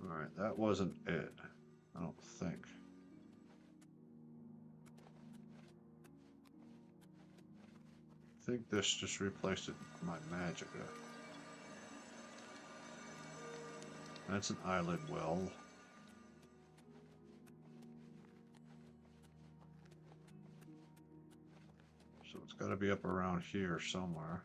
Alright, that wasn't it. I don't think. I think this just replaced it with my magic. That's an eyelid well. So it's got to be up around here somewhere.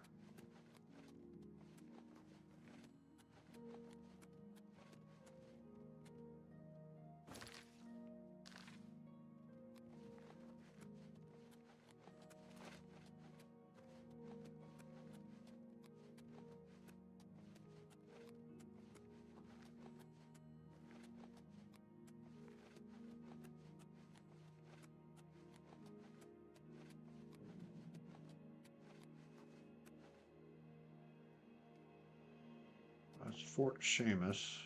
That's Fort Seamus.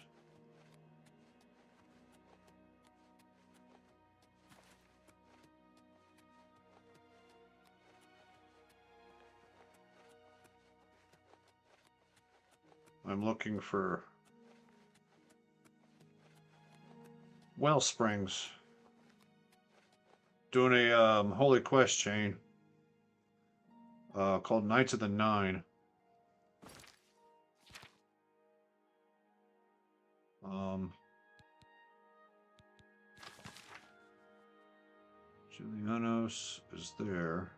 I'm looking for well springs. Doing a holy quest chain called Knights of the Nine. Julianos is there.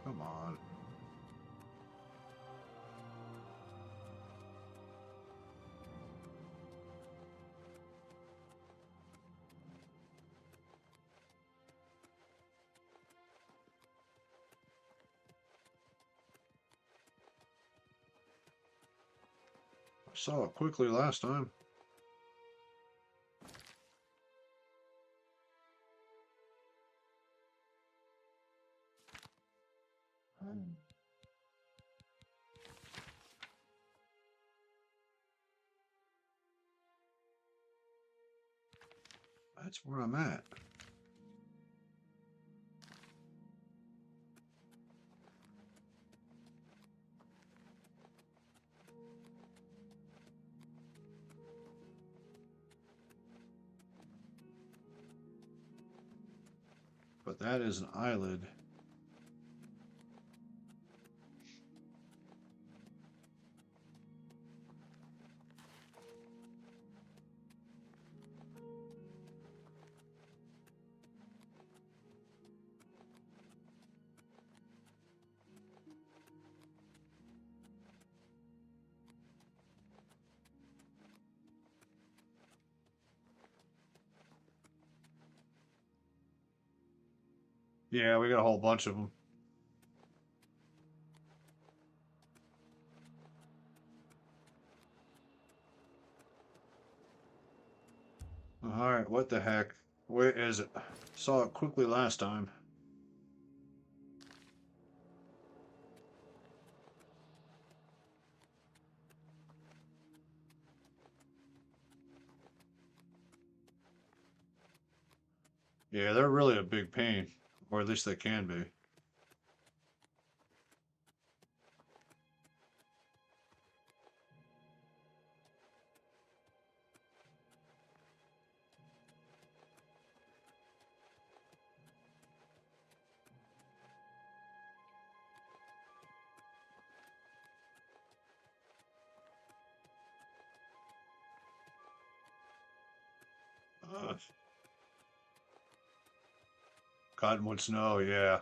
Come on. I saw it quickly last time. That's where I'm at. But that is an eyelid. Yeah, we got a whole bunch of them. Alright, what the heck? Where is it? Saw it quickly last time. Yeah, they're really a big pain. Or at least they can be. Cottonwood snow, yeah.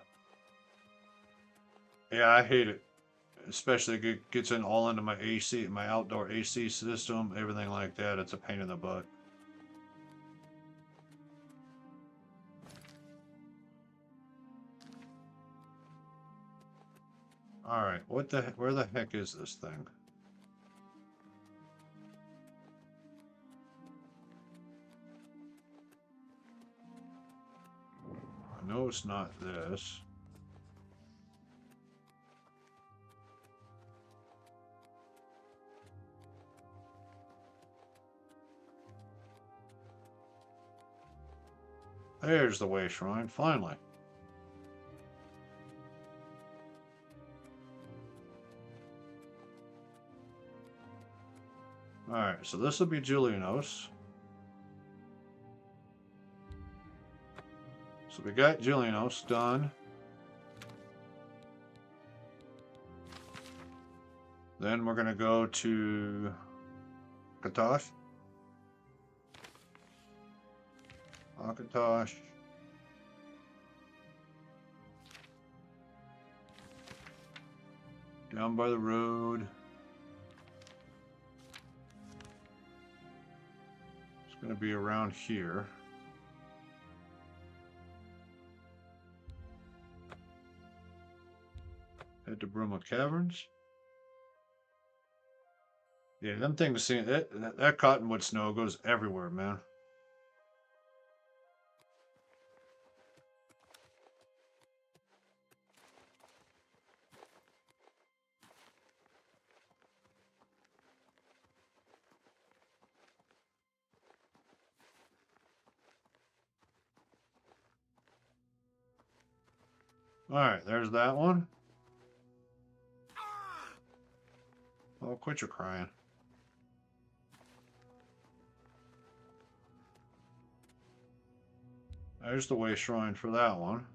Yeah, I hate it. Especially it gets in all into my AC, my outdoor AC system, everything like that. It's a pain in the butt. Alright, where the heck is this thing? I know it's not this. There's the way shrine, finally. Alright, so this will be Julianos. So we got Julianos done. Then we're going to go to Kvatch. Kvatch. Down by the road. It's going to be around here. Head to Bruma Caverns. Yeah, them things see that cottonwood snow goes everywhere, man. Alright, there's that one. Oh, quit your crying. There's the way shrine for that one.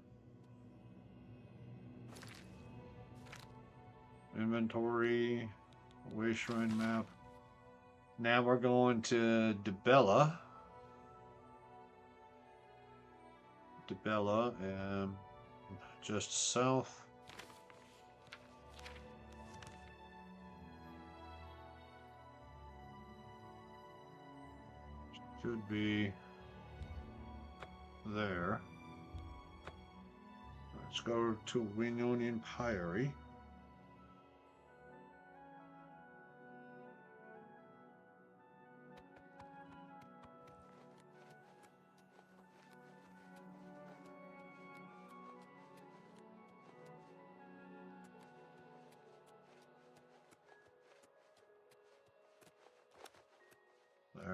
Inventory, way shrine map. Now we're going to Dibella. Dibella, just south. Should be there. Let's go to Wingonian Pyre.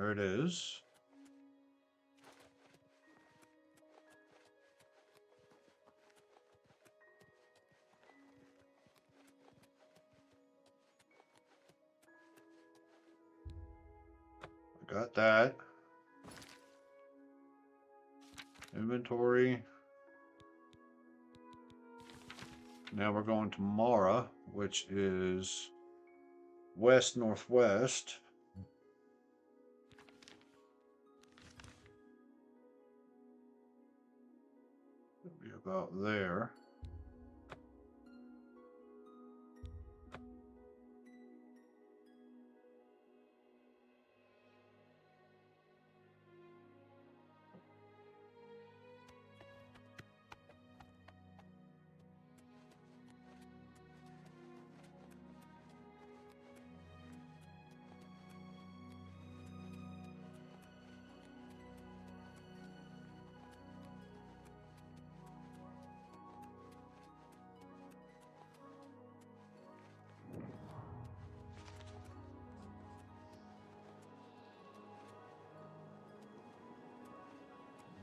There it is. I got that. Inventory. Now we're going to Mara, which is west-northwest. It'll be about there.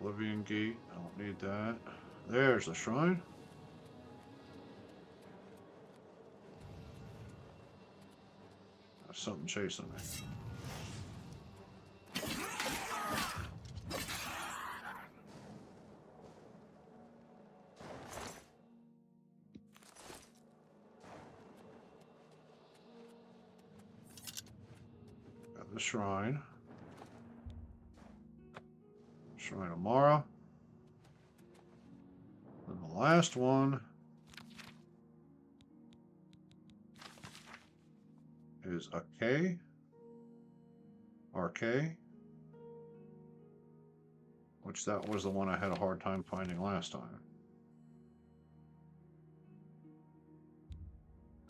Oblivion Gate, I don't need that. There's the shrine. There's something chasing me. Got the shrine. Shrine of Mara. And the last one is a K. RK. Which that was the one I had a hard time finding last time.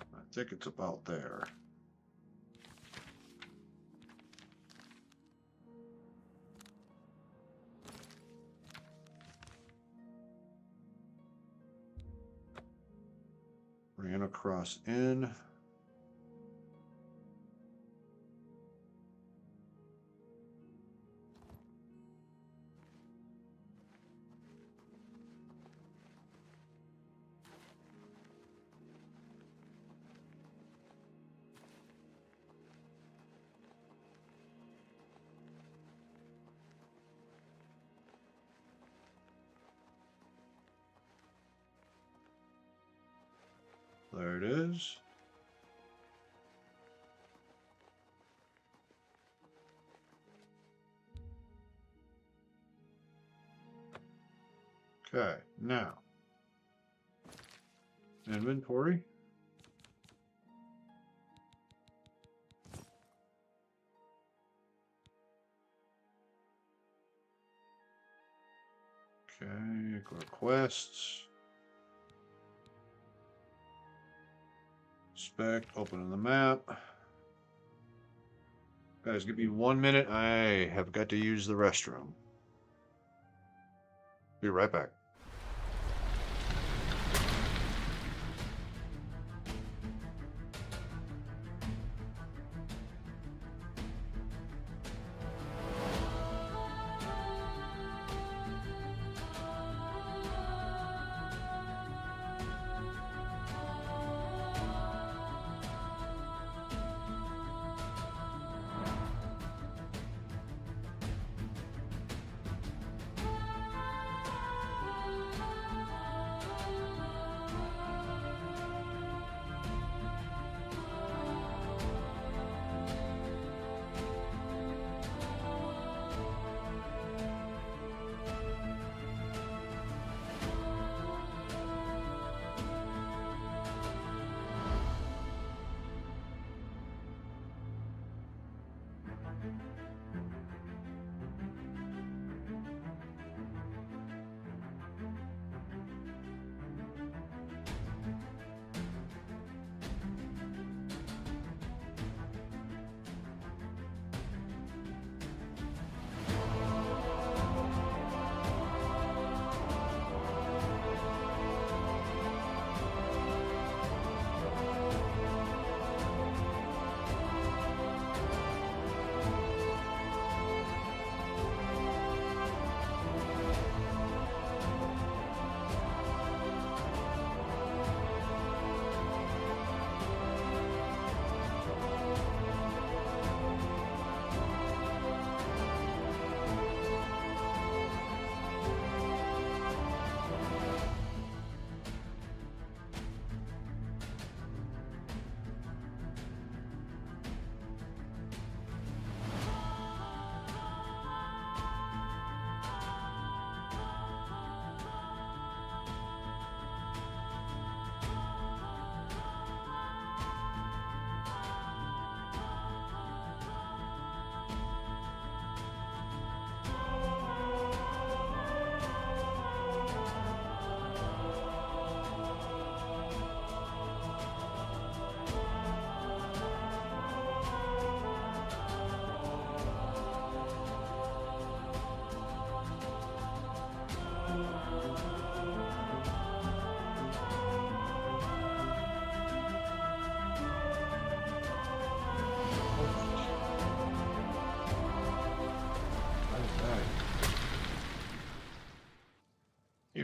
I think it's about there. Ran across in. There it is. Okay, now inventory. Okay, go to quests. Inspect, open the map. Guys, give me 1 minute. I have got to use the restroom. Be right back.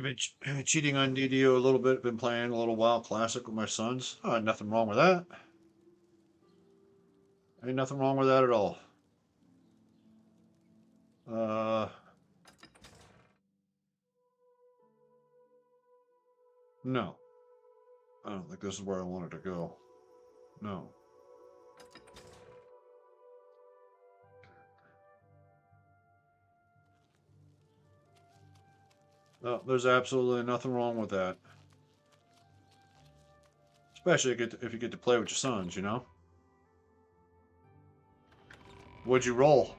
You've been cheating on DDO a little bit. Been playing a little WoW Classic with my sons. Oh, nothing wrong with that. Ain't nothing wrong with that at all. No. I don't think this is where I wanted to go. No. No, there's absolutely nothing wrong with that. Especially if you get to play with your sons, you know? What'd you roll?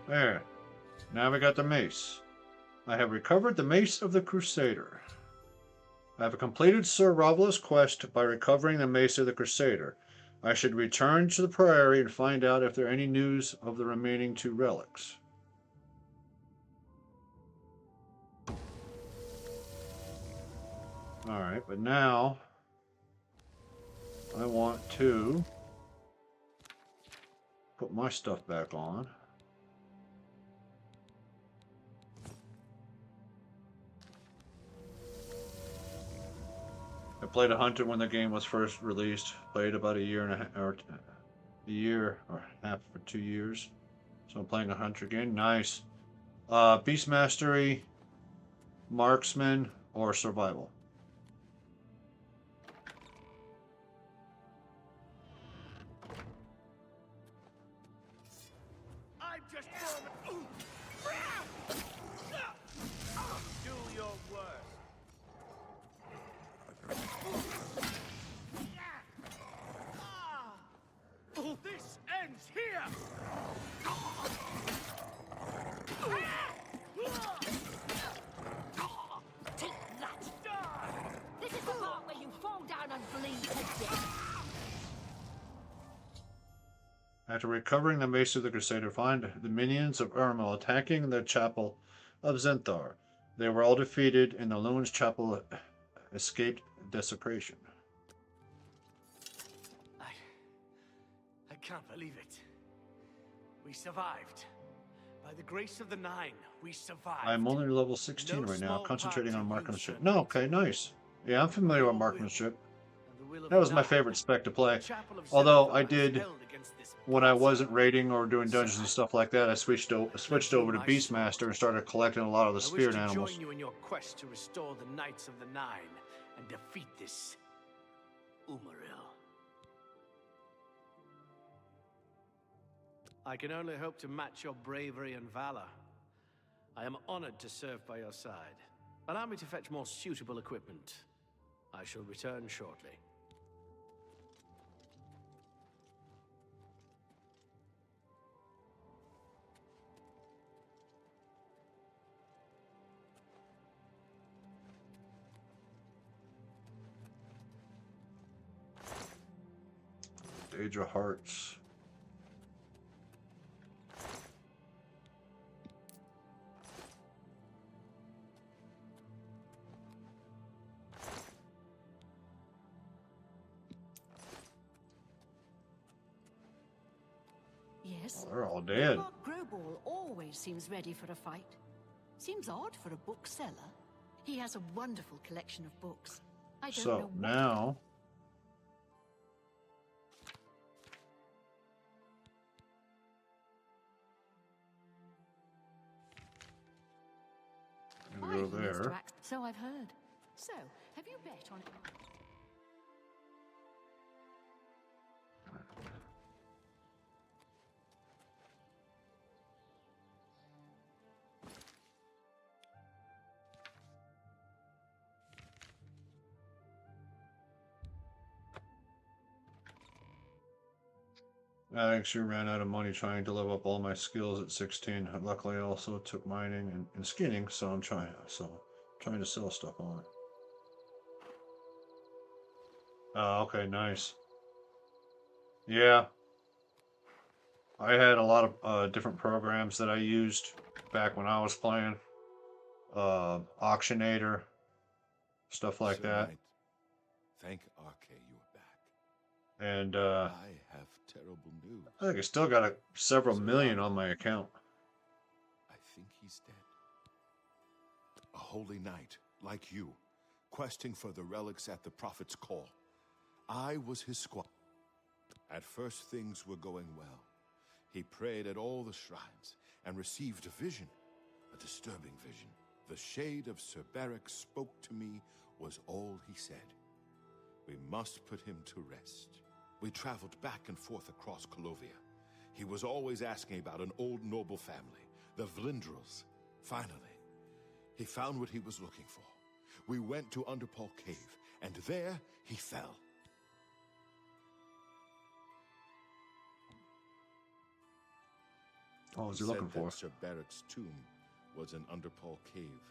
There. Now we got the mace. I have recovered the mace of the Crusader. I have completed Sir Ravala's quest by recovering the mace of the Crusader. I should return to the Priory and find out if there are any news of the remaining 2 relics. Alright, but now I want to put my stuff back on. I played a hunter when the game was first released. Played about a year and a half, or a year or half for 2 years. So I'm playing a hunter again. Nice. Beast Mastery, Marksman, or Survival. I'm just do your worst. This ends here. Take that! This is the part where you fall down and bleed to death. After recovering the Mace of the Crusader, find the minions of Urmel attacking the chapel of Zenthar. They were all defeated, and the Loon's chapel escaped desecration. I can't believe it. We survived. By the grace of the Nine, we survived. I'm only level 16 No right now, small concentrating part on to you, marksmanship. Sir No, Knight. okay, nice. Yeah, I'm familiar with Your marksmanship. will, and the will of That was the my Nine. favorite spec to play. The Chapel of Although Zenithar I has did, held against this when I bastard. wasn't raiding or doing dungeons and stuff like that, I switched over to my Beastmaster and started collecting a lot of the I wish spirit to animals. join you in your quest to restore the Knights of the Nine and defeat this Uriel. I can only hope to match your bravery and valor. I am honored to serve by your side. Allow me to fetch more suitable equipment. I shall return shortly. Daedra Hearts. Yes. Oh, they're all dead. Mark Groball always seems ready for a fight. Seems odd for a bookseller. He has a wonderful collection of books. I don't know So what... now, I'm gonna go He needs to there. act. So I've heard. So, have you bet on... I actually ran out of money trying to level up all my skills at 16. Luckily, I also took mining and skinning, so I'm trying to sell stuff on it. Oh, okay, nice. Yeah, I had a lot of different programs that I used back when I was playing. Auctionator, stuff like Sir that. Knight, thank Arke you are back. And I have terrible news. I think I still got several Sir million Roderick, on my account. I think he's dead. A holy knight, like you, questing for the relics at the Prophet's call. I was his squad. At first things were going well. He prayed at all the shrines and received a vision, a disturbing vision. The shade of Sir Beric spoke to me was all he said. We must put him to rest. We traveled back and forth across Colovia. He was always asking about an old noble family, the Vlindrels. Finally, he found what he was looking for. We went to Underpall Cave, and there he fell. What was he looking for? Sir Beric's tomb was in Underpall Cave,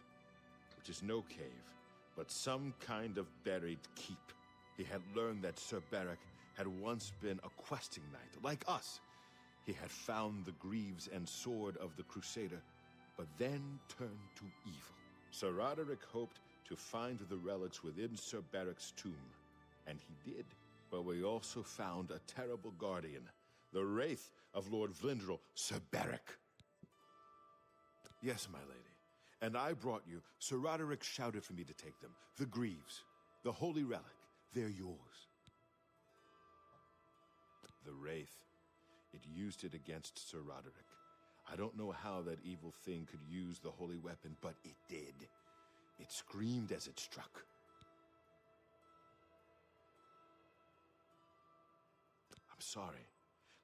which is no cave, but some kind of buried keep. He had learned that Sir Beric had once been a questing knight, like us. He had found the greaves and sword of the Crusader, but then turned to evil. Sir Roderick hoped to find the relics within Sir Beric's tomb, and he did. But we also found a terrible guardian, the wraith of Lord Vlindrel, Sir Beric. Yes, my lady. And I brought you. Sir Roderick shouted for me to take them. The greaves, the holy relic, they're yours. The wraith, it used it against Sir Roderick. I don't know how that evil thing could use the holy weapon, but it did. It screamed as it struck. I'm sorry.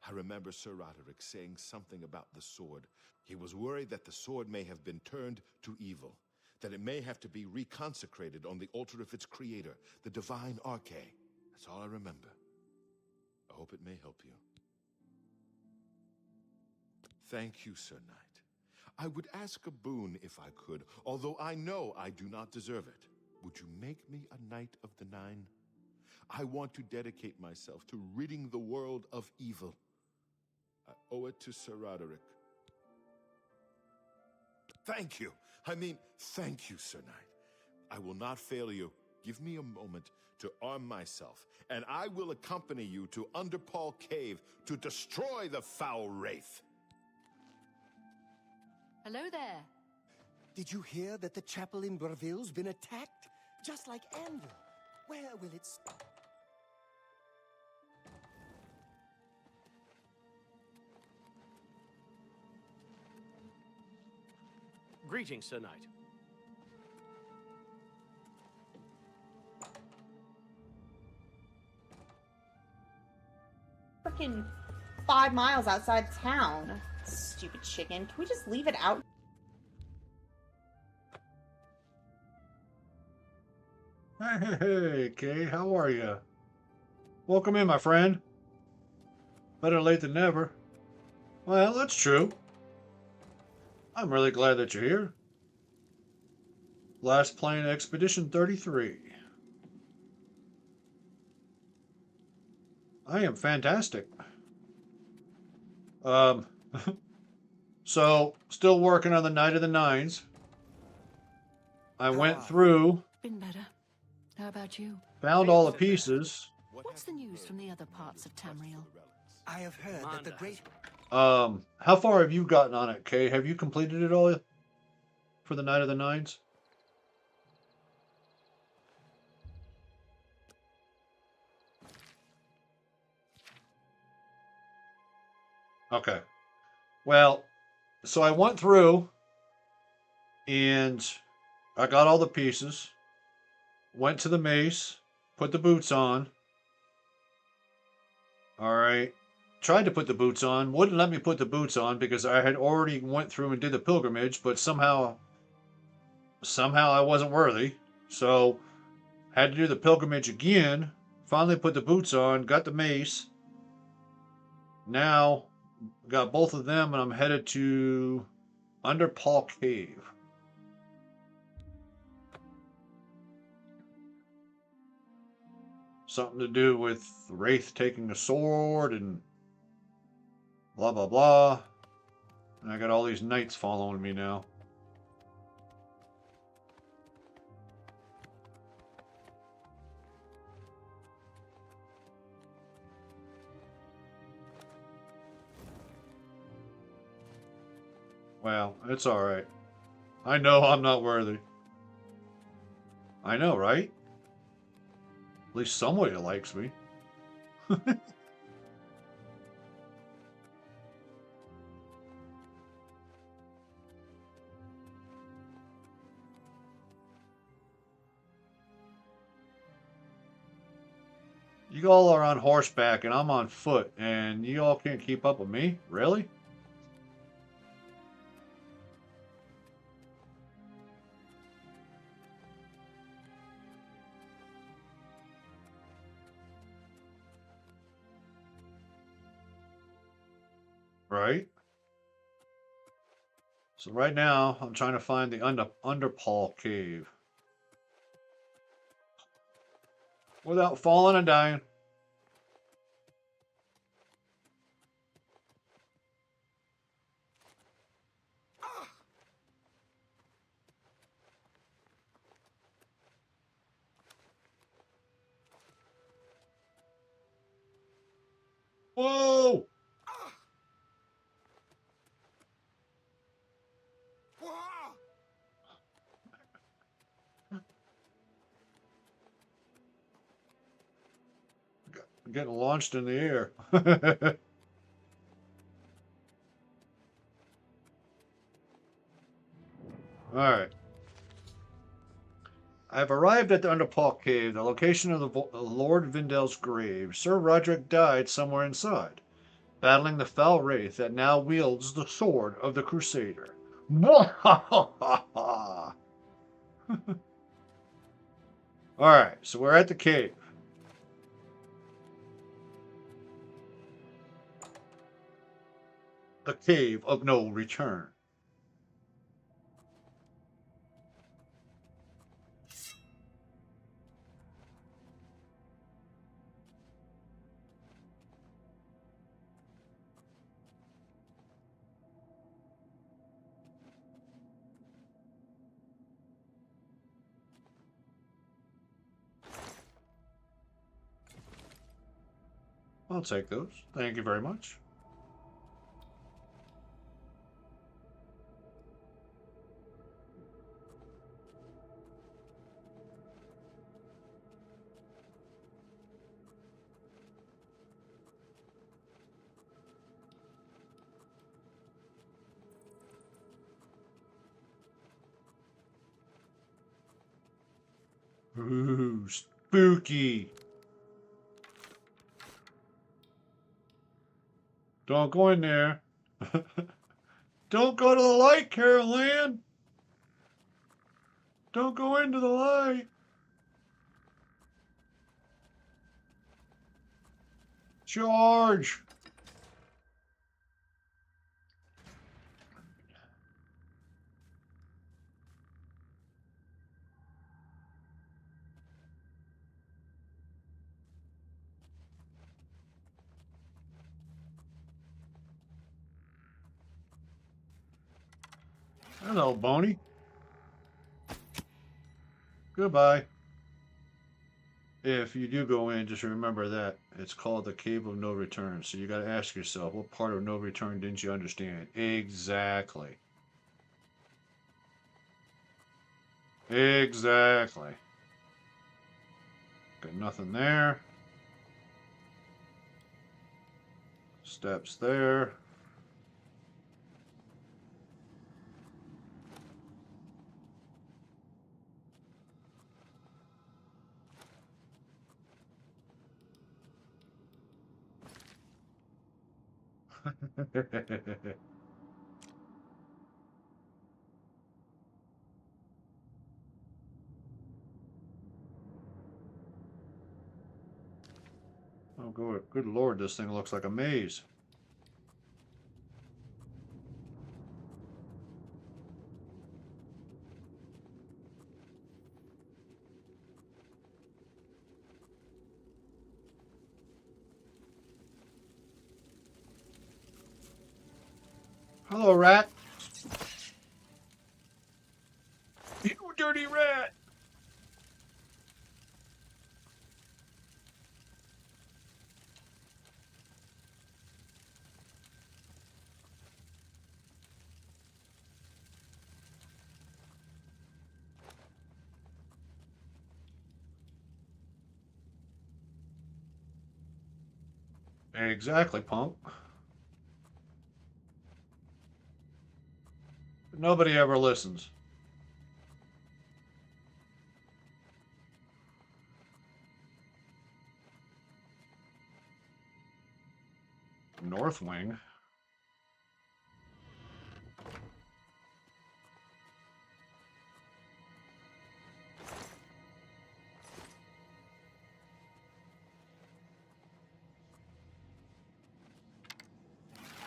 I remember Sir Roderick saying something about the sword. He was worried that the sword may have been turned to evil, that it may have to be reconsecrated on the altar of its creator, the divine Arke. That's all I remember. I hope it may help you. Thank you, Sir Knight. I would ask a boon if I could, although I know I do not deserve it. Would you make me a Knight of the Nine? I want to dedicate myself to ridding the world of evil. I owe it to Sir Roderick. Thank you. Thank you, Sir Knight. I will not fail you. Give me a moment to arm myself, and I will accompany you to Underpall Cave to destroy the foul wraith. Hello there. Did you hear that the chapel in Breville's been attacked? Just like Anvil. Where will it stop? Greetings, Sir Knight. Freaking 5 miles outside town. Stupid chicken. Can we just leave it out? Hey, Kay, how are you? Welcome in, my friend. Better late than never. Well, that's true. I'm really glad that you're here. Last playing Expedition 33. I am fantastic. So, still working on the Night of the Nines. I went through, Been better. How about you? found all the pieces. What's the news from the other parts of Tamriel? I have heard that the great... How far have you gotten on it, Kay? Have you completed it all for the Night of the Nines? Okay. Well, so I went through and I got all the pieces, went to the mace, put the boots on. All right. Tried to put the boots on, wouldn't let me put the boots on because I had already went through and did the pilgrimage, but somehow I wasn't worthy. So had to do the pilgrimage again. Finally put the boots on, got the mace. Now got both of them and I'm headed to Underpall Cave. Something to do with Wraith taking a sword and Blah, blah, blah. And I got all these knights following me now. Well, it's alright. I know I'm not worthy. I know, right? At least somebody likes me. You all are on horseback and I'm on foot, and you all can't keep up with me? Really? Right? So right now, I'm trying to find the Underpaw Cave. Without falling and dying. Whoa! I'm getting launched in the air. Alright. I've arrived at the Underpaw Cave, the location of the Lord Vindel's grave. Sir Roderick died somewhere inside, battling the foul wraith that now wields the sword of the Crusader. Alright, so we're at the cave. The Cave of No Return. I'll take those. Thank you very much. Ooh, spooky. Don't go in there. Don't go to the light, Carol Ann. Don't go into the light. Charge. Hello, Boney. Goodbye. If you do go in, just remember that it's called the Cave of No Return. So you got to ask yourself, what part of No Return didn't you understand? Exactly. Exactly. Got nothing there. Steps there. Oh, good Lord, this thing looks like a maze. Hello, rat. You dirty rat. Exactly, punk. Nobody ever listens. North Wing.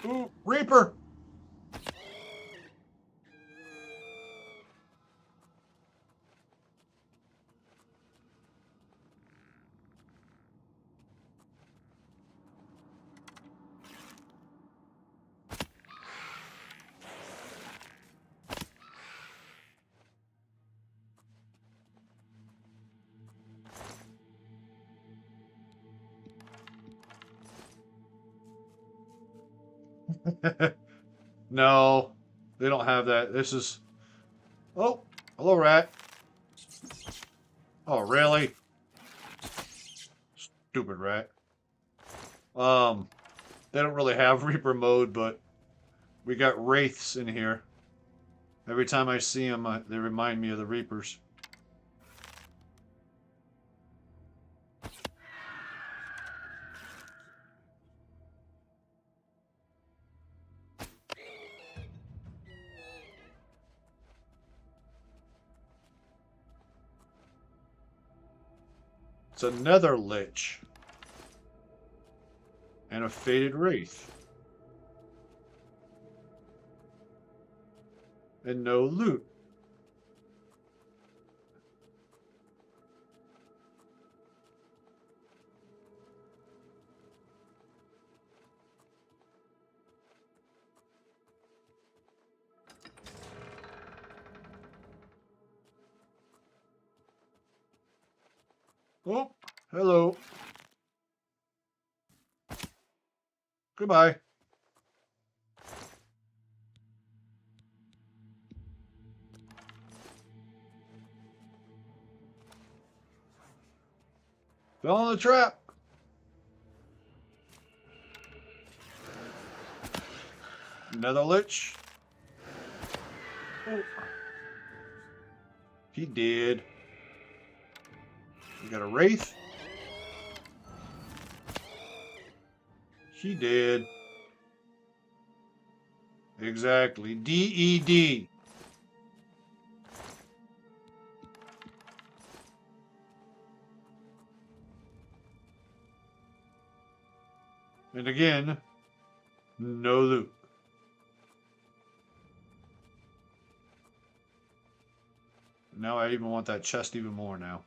Ooh, Reaper! No, they don't have that. This is... Oh, hello, rat. Oh, really? Stupid rat. They don't really have Reaper mode, but we got Wraiths in here. Every time I see them, they remind me of the Reapers. It's a Nether Lich. And a Faded Wraith. And no loot. Oh, hello. Goodbye. Fell in the trap. Nether Lich. Oh. He did. We got a Wraith. She did. Exactly. DED. And again, no loot. Now I even want that chest even more now.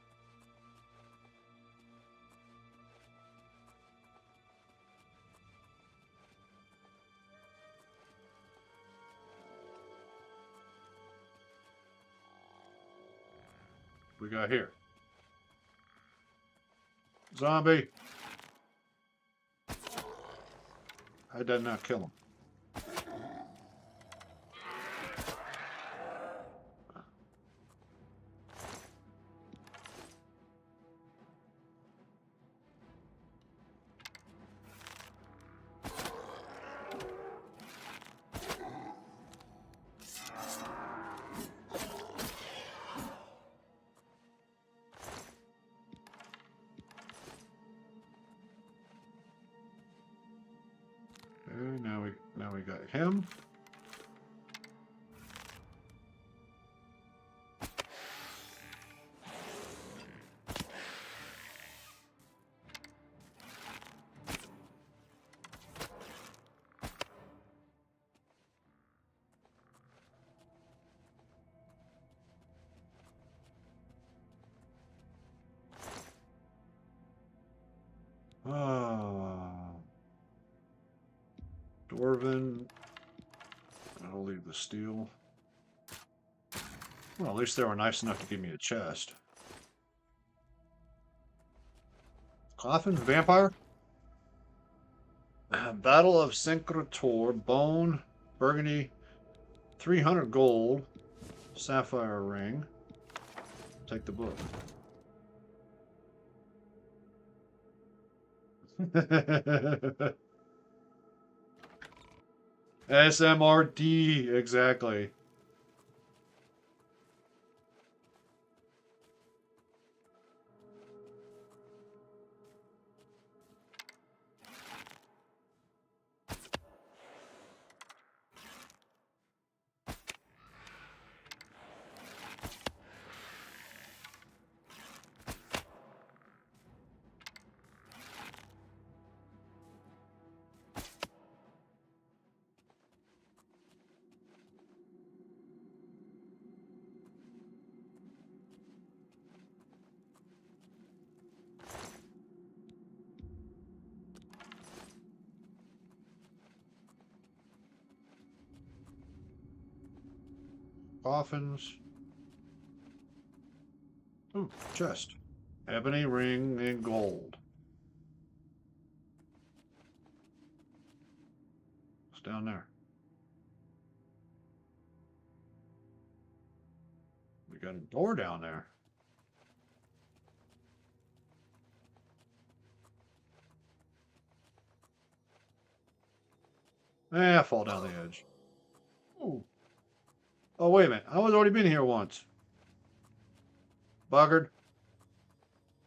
We got here. Zombie. I did not kill him. Okay, now we got him. Ah. Dwarven. I'll leave the steel. Well, at least they were nice enough to give me a chest. Coffin? Vampire? Battle of Syncrator. Bone. Burgundy. 300 gold. Sapphire ring. Take the book. SMRT, exactly. Coffins. Ooh, chest. Ebony ring and gold. What's down there? We got a door down there. I fall down the edge. Ooh. Oh, wait a minute. I was already been here once. Buggered.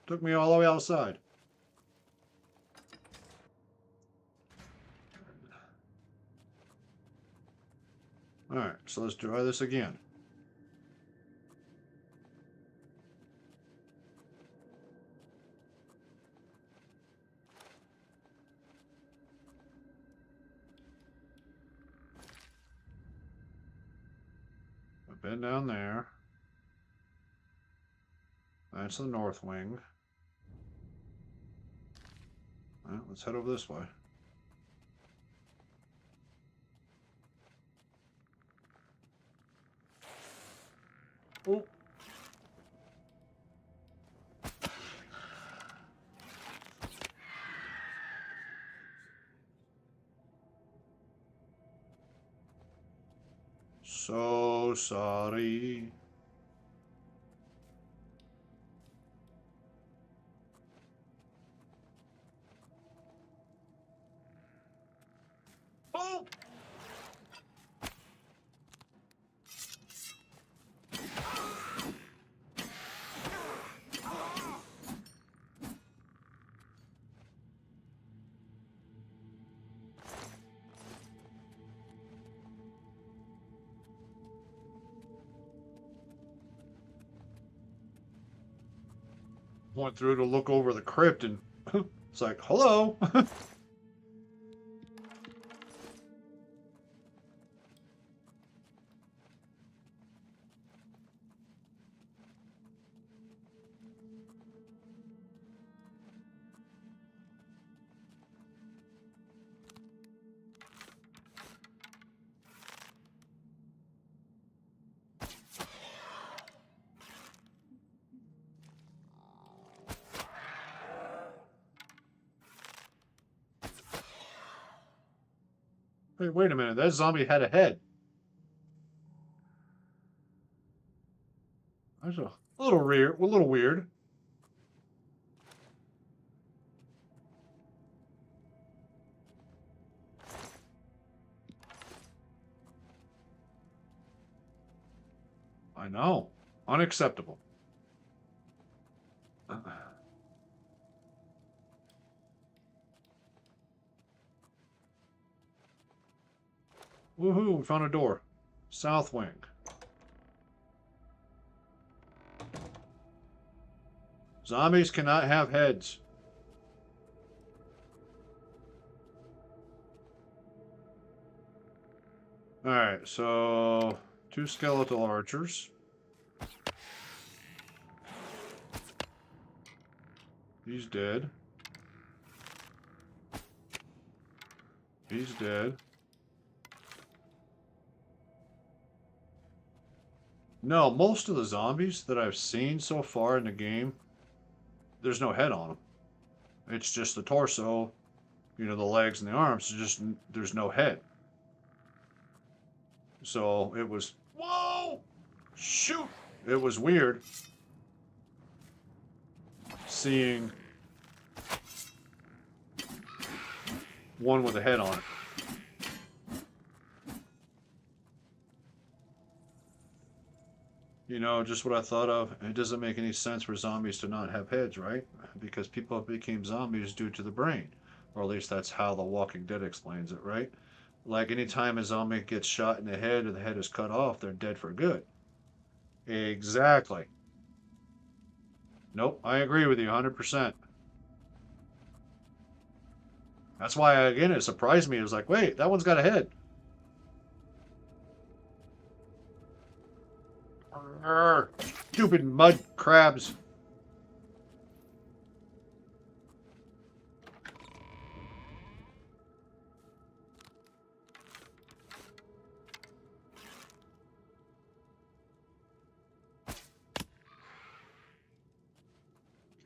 Took me all the way outside. Alright, so let's try this again. I've been down there. That's the north wing. Well, let's head over this way. Oh. So sorry. Oh! Went through to look over the crypt and it's like, hello. Hey, wait a minute. That zombie had a head. That's a little weird. A little weird. I know. Unacceptable. Woohoo, we found a door. South wing. Zombies cannot have heads. Alright, so 2 skeletal archers. He's dead. He's dead. No, most of the zombies that I've seen so far in the game, there's no head on them. It's just the torso, you know, the legs and the arms. Just there's no head. So it was, whoa, shoot! It was weird seeing one with a head on it. You know, just what I thought of. It doesn't make any sense for zombies to not have heads, right? Because people became zombies due to the brain. Or at least that's how The Walking Dead explains it, right? Like anytime a zombie gets shot in the head and the head is cut off, they're dead for good. Exactly. Nope, I agree with you 100%. That's why, again, it surprised me. It was like, wait, that one's got a head. Arrgh, stupid mud crabs.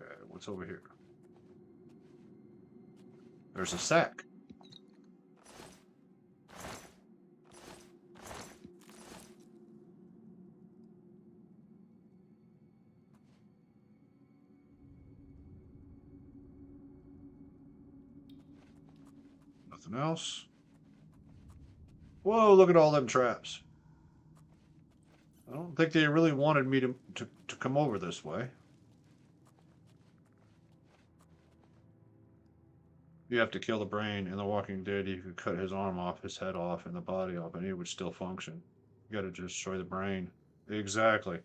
Okay, what's over here? There's a sack. Nothing else. Whoa, look at all them traps. I don't think they really wanted me to come over this way. You have to kill the brain. In The Walking Dead, you could cut his arm off, his head off, and the body off, and he would still function. You gotta just destroy the brain. Exactly.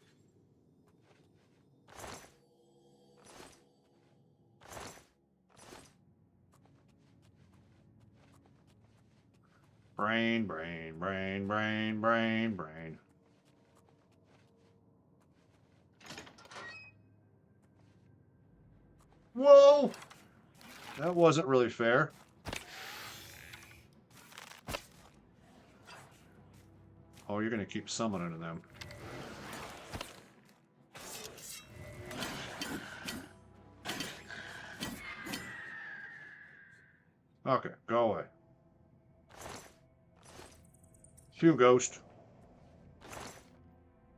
Brain, brain, brain, brain, brain, brain. Whoa! That wasn't really fair. Oh, you're gonna keep summoning them. Okay, go away. Phew, ghost.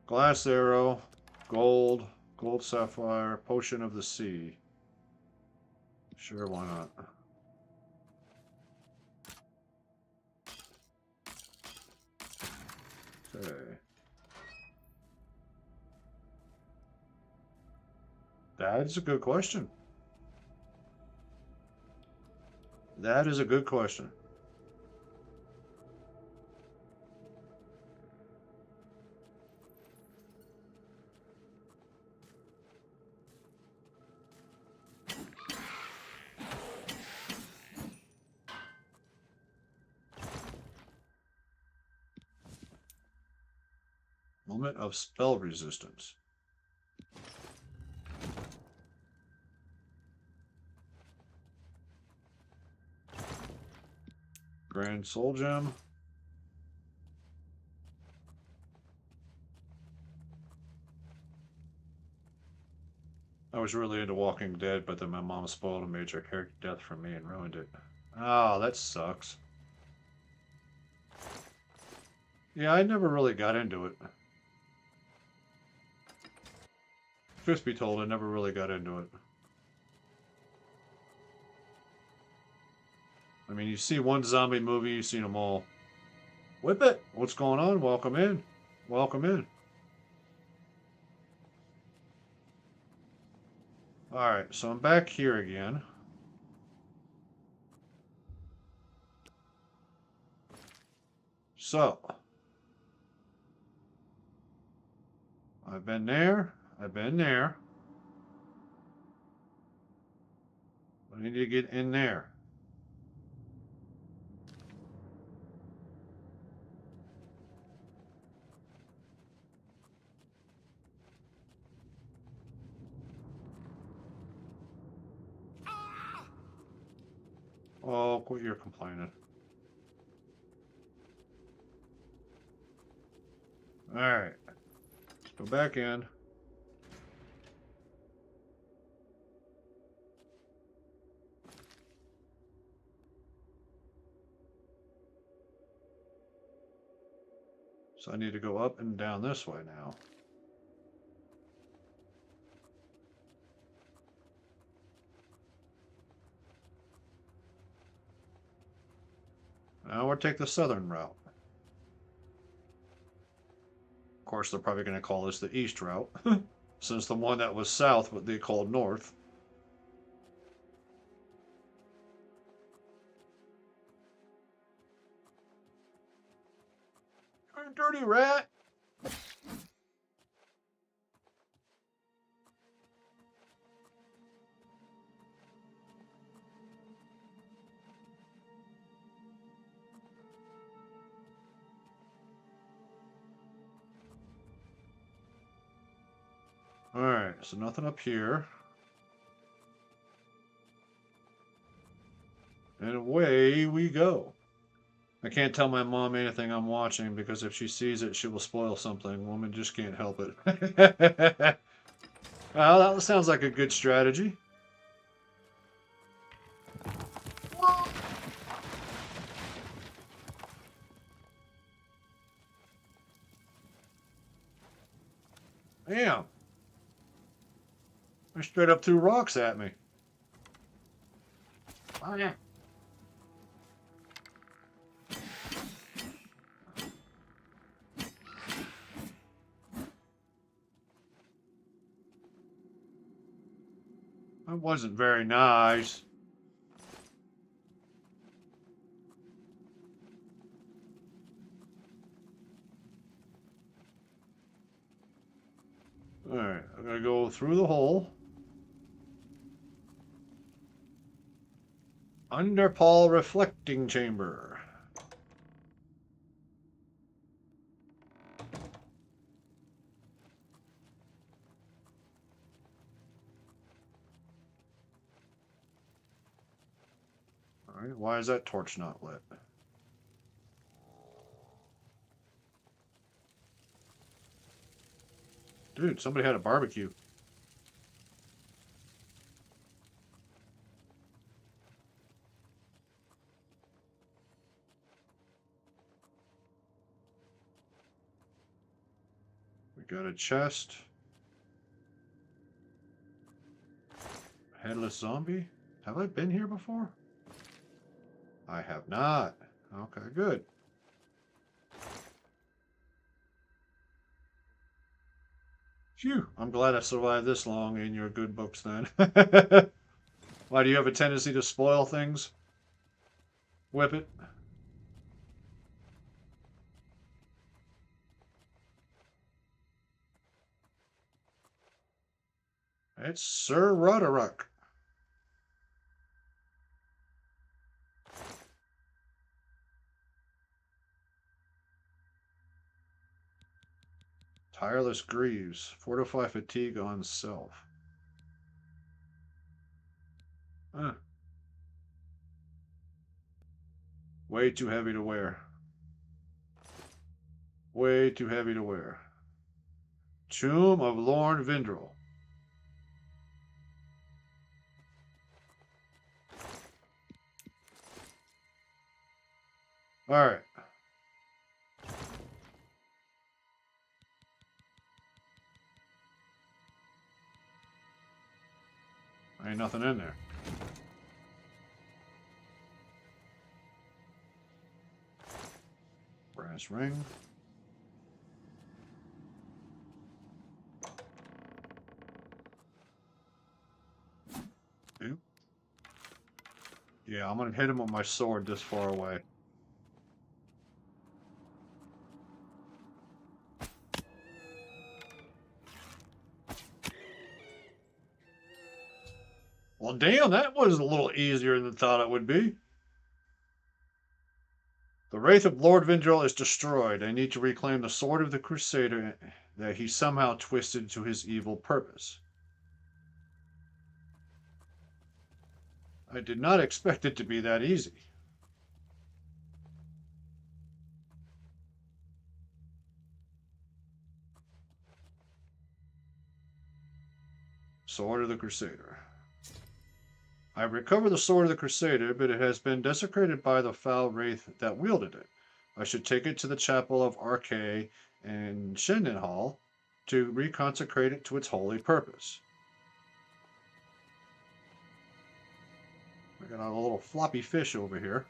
Glass arrow, gold, gold sapphire, potion of the sea. Sure, why not? Okay. That's a good question. That is a good question. Moment of spell resistance. Grand Soul Gem. I was really into Walking Dead, but then my mom spoiled a major character death for me and ruined it. Oh, that sucks. Yeah, I never really got into it. Truth be told, I never really got into it. I mean, you see one zombie movie, you've seen them all. Whip it! What's going on? Welcome in. Welcome in. Alright, so I'm back here again. So, I've been there. I've been there. I need to get in there. Oh, quit your complaining. Alright. Go back in. So I need to go up and down this way now. Now we'll take the southern route. Of course, they're probably going to call this the east route, since the one that was south, what they called north. You dirty rat! Alright, so nothing up here. And away we go. I can't tell my mom anything I'm watching because if she sees it, she will spoil something. Woman just can't help it. Well, that sounds like a good strategy. Damn. They straight up threw rocks at me. Oh, yeah. That wasn't very nice. Alright, I'm gonna go through the hole. Underpall reflecting chamber. Alright, why is that torch not lit? Dude, somebody had a barbecue. We got a chest. Headless zombie? Have I been here before? I have not. Okay, good. Phew, I'm glad I survived this long in your good books then. Why, do you have a tendency to spoil things? Whip it. It's Sir Roderick. Tireless Greaves. Fortify fatigue on self. Huh. Way too heavy to wear. Way too heavy to wear. Tomb of Lorn Vindrel. Alright. Ain't nothing in there. Brass ring. Oop. Yeah, I'm gonna hit him with my sword this far away. Well, damn, that was a little easier than I thought it would be. The Wraith of Lord Vindrel is destroyed. I need to reclaim the sword of the Crusader that he somehow twisted to his evil purpose. I did not expect it to be that easy. Sword of the Crusader. I recovered the Sword of the Crusader, but it has been desecrated by the foul wraith that wielded it. I should take it to the chapel of Arche and Shendenhall to reconsecrate it to its holy purpose. We got a little floppy fish over here.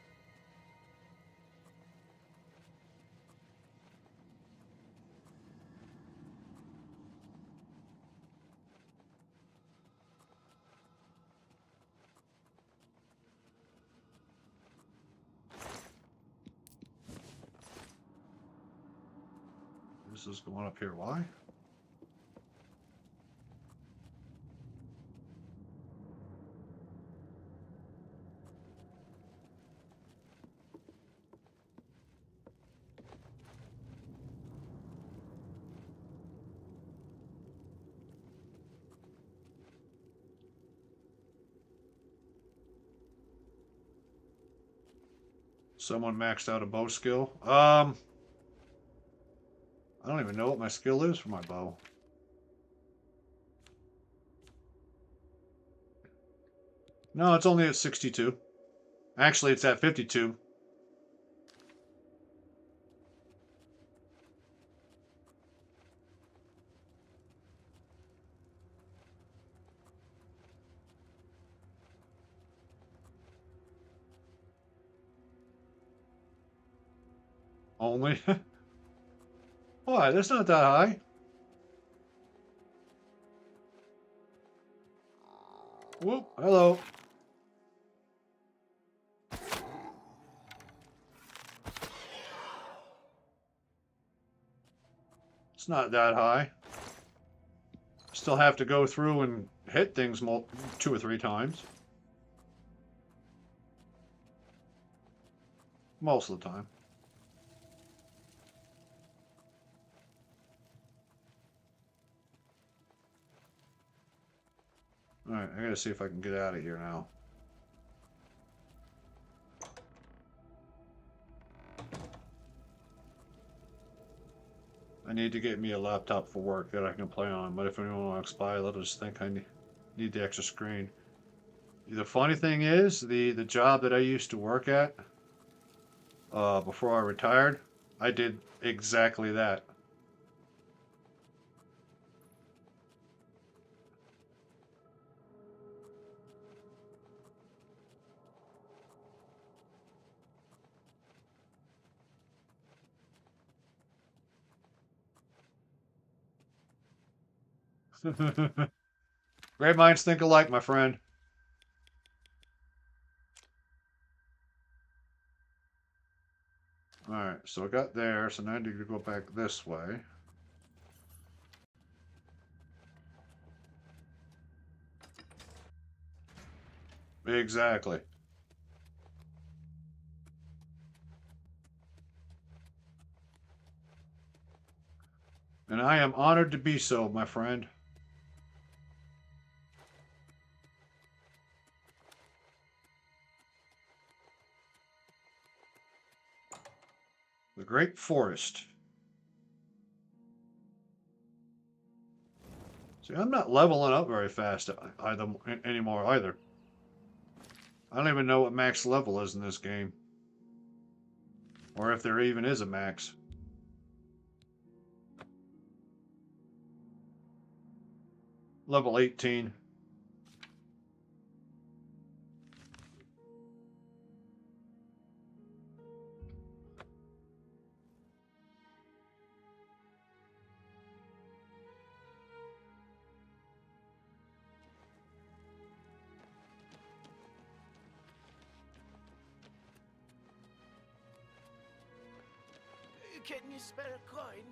This is going up here. Why? Someone maxed out a bow skill. I don't even know what my skill is for my bow. No, it's only at 62. Actually, it's at 52. Only? Why? That's not that high. Whoop, hello. It's not that high. Still have to go through and hit things 2 or 3 times. Most of the time. Alright, I gotta see if I can get out of here now. I need to get me a laptop for work that I can play on, but if anyone wants to buy it, they'll just think I need the extra screen. The funny thing is, the job that I used to work at, before I retired, I did exactly that. Great minds think alike, my friend. Alright, so I got there, so now I need to go back this way. Exactly. And I am honored to be so, my friend. The Great Forest. See, I'm not leveling up very fast anymore either. I don't even know what max level is in this game. Or if there even is a max. Level 18. Can you spare a coin?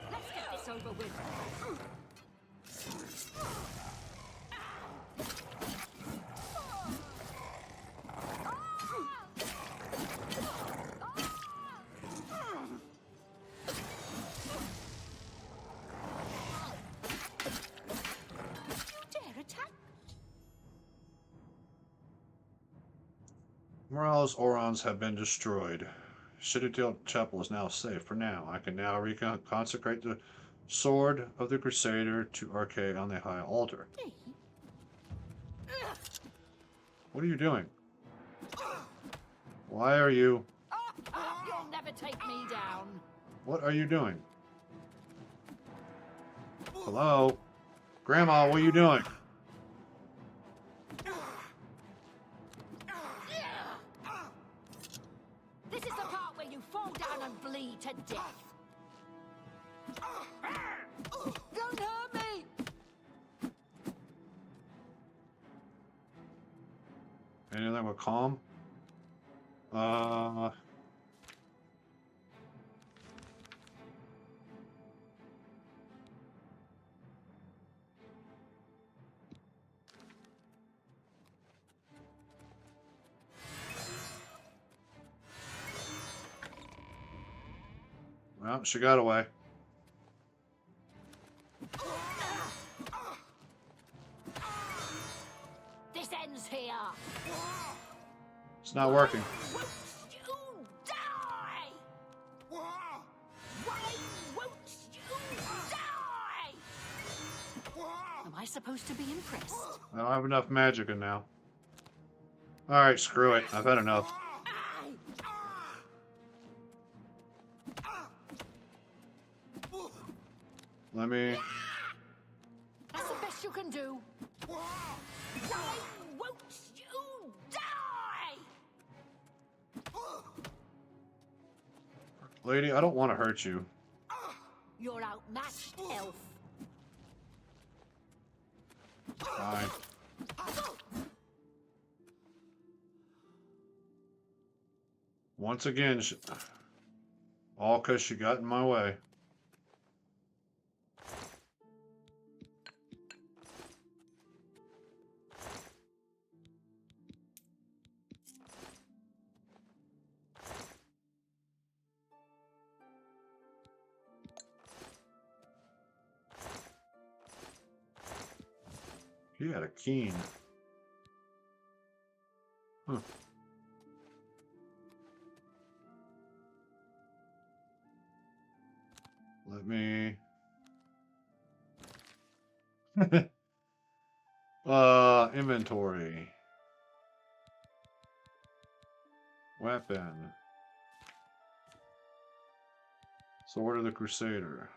Let's get this over with. Morale's Orons have been destroyed. Cyrodiil Chapel is now safe for now. I can now consecrate the sword of the Crusader to Arche on the high altar. What are you doing? Why are you... You'll never take me down. What are you doing? Hello? Grandma, what are you doing? This is the part where you fall down and bleed to death. Don't hurt me! Anything with calm? Well, she got away. This ends here. It's not working. Won't you die? Why won't you die? Am I supposed to be impressed? I don't have enough magic in now. Alright, screw it. I've had enough. Let me... That's the best you can do. Why won't you die? Lady, I don't want to hurt you. You're outmatched, elf. Fine. Once again, all because she got in my way. He had a keen. Huh. Let me... inventory. Weapon. Sword of the Crusader.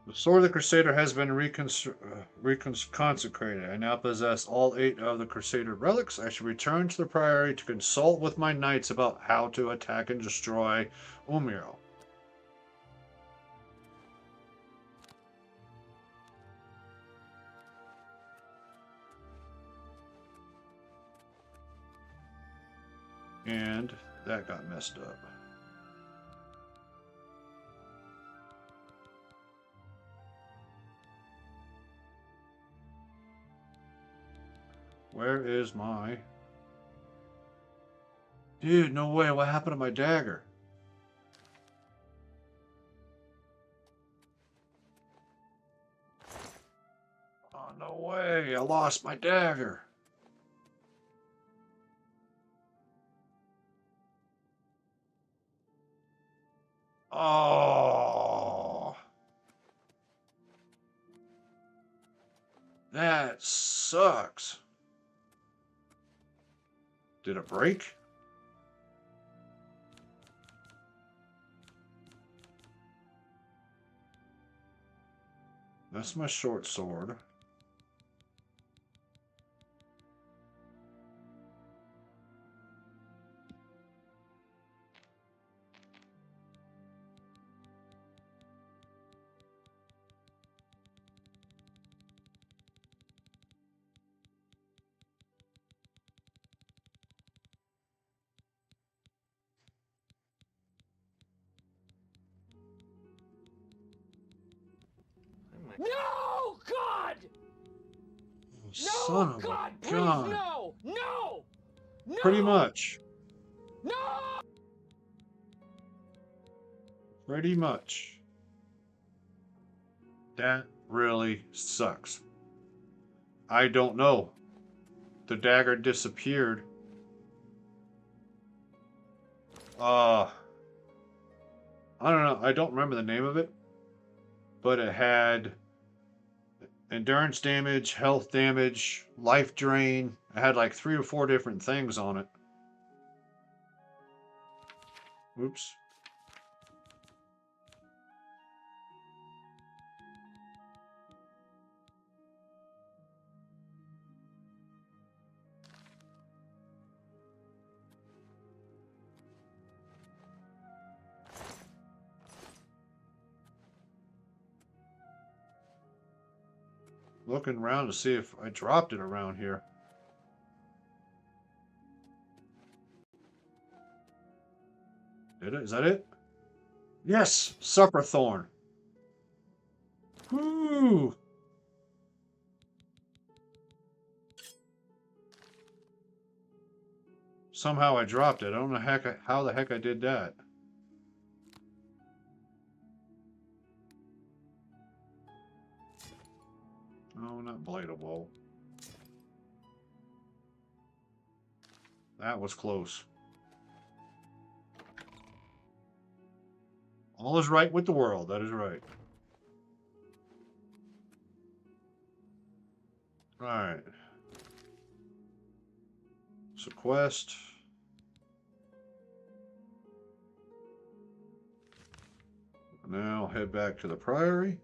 The Sword of the Crusader has been consecrated. I now possess all 8 of the Crusader relics. I should return to the Priory to consult with my knights about how to attack and destroy Uriel. And that got messed up. Where is my... Dude, no way. What happened to my dagger? Oh, no way. I lost my dagger. Oh. That sucks. Did it break? That's my short sword. No, God! Son No, of God, a please, gun. no! No! No! Pretty much. No! Pretty much. That really sucks. I don't know. The dagger disappeared. I don't know. I don't remember the name of it. But it had endurance damage, health damage, life drain. It had like 3 or 4 different things on it. Oops. Looking around to see if I dropped it around here. Did it? Is that it? Yes! Supper Thorn. Woo! Somehow I dropped it. I don't know how the heck I did that. Oh, not blightable. That was close. All is right with the world. That is right. Alright. So quest. Now head back to the Priory.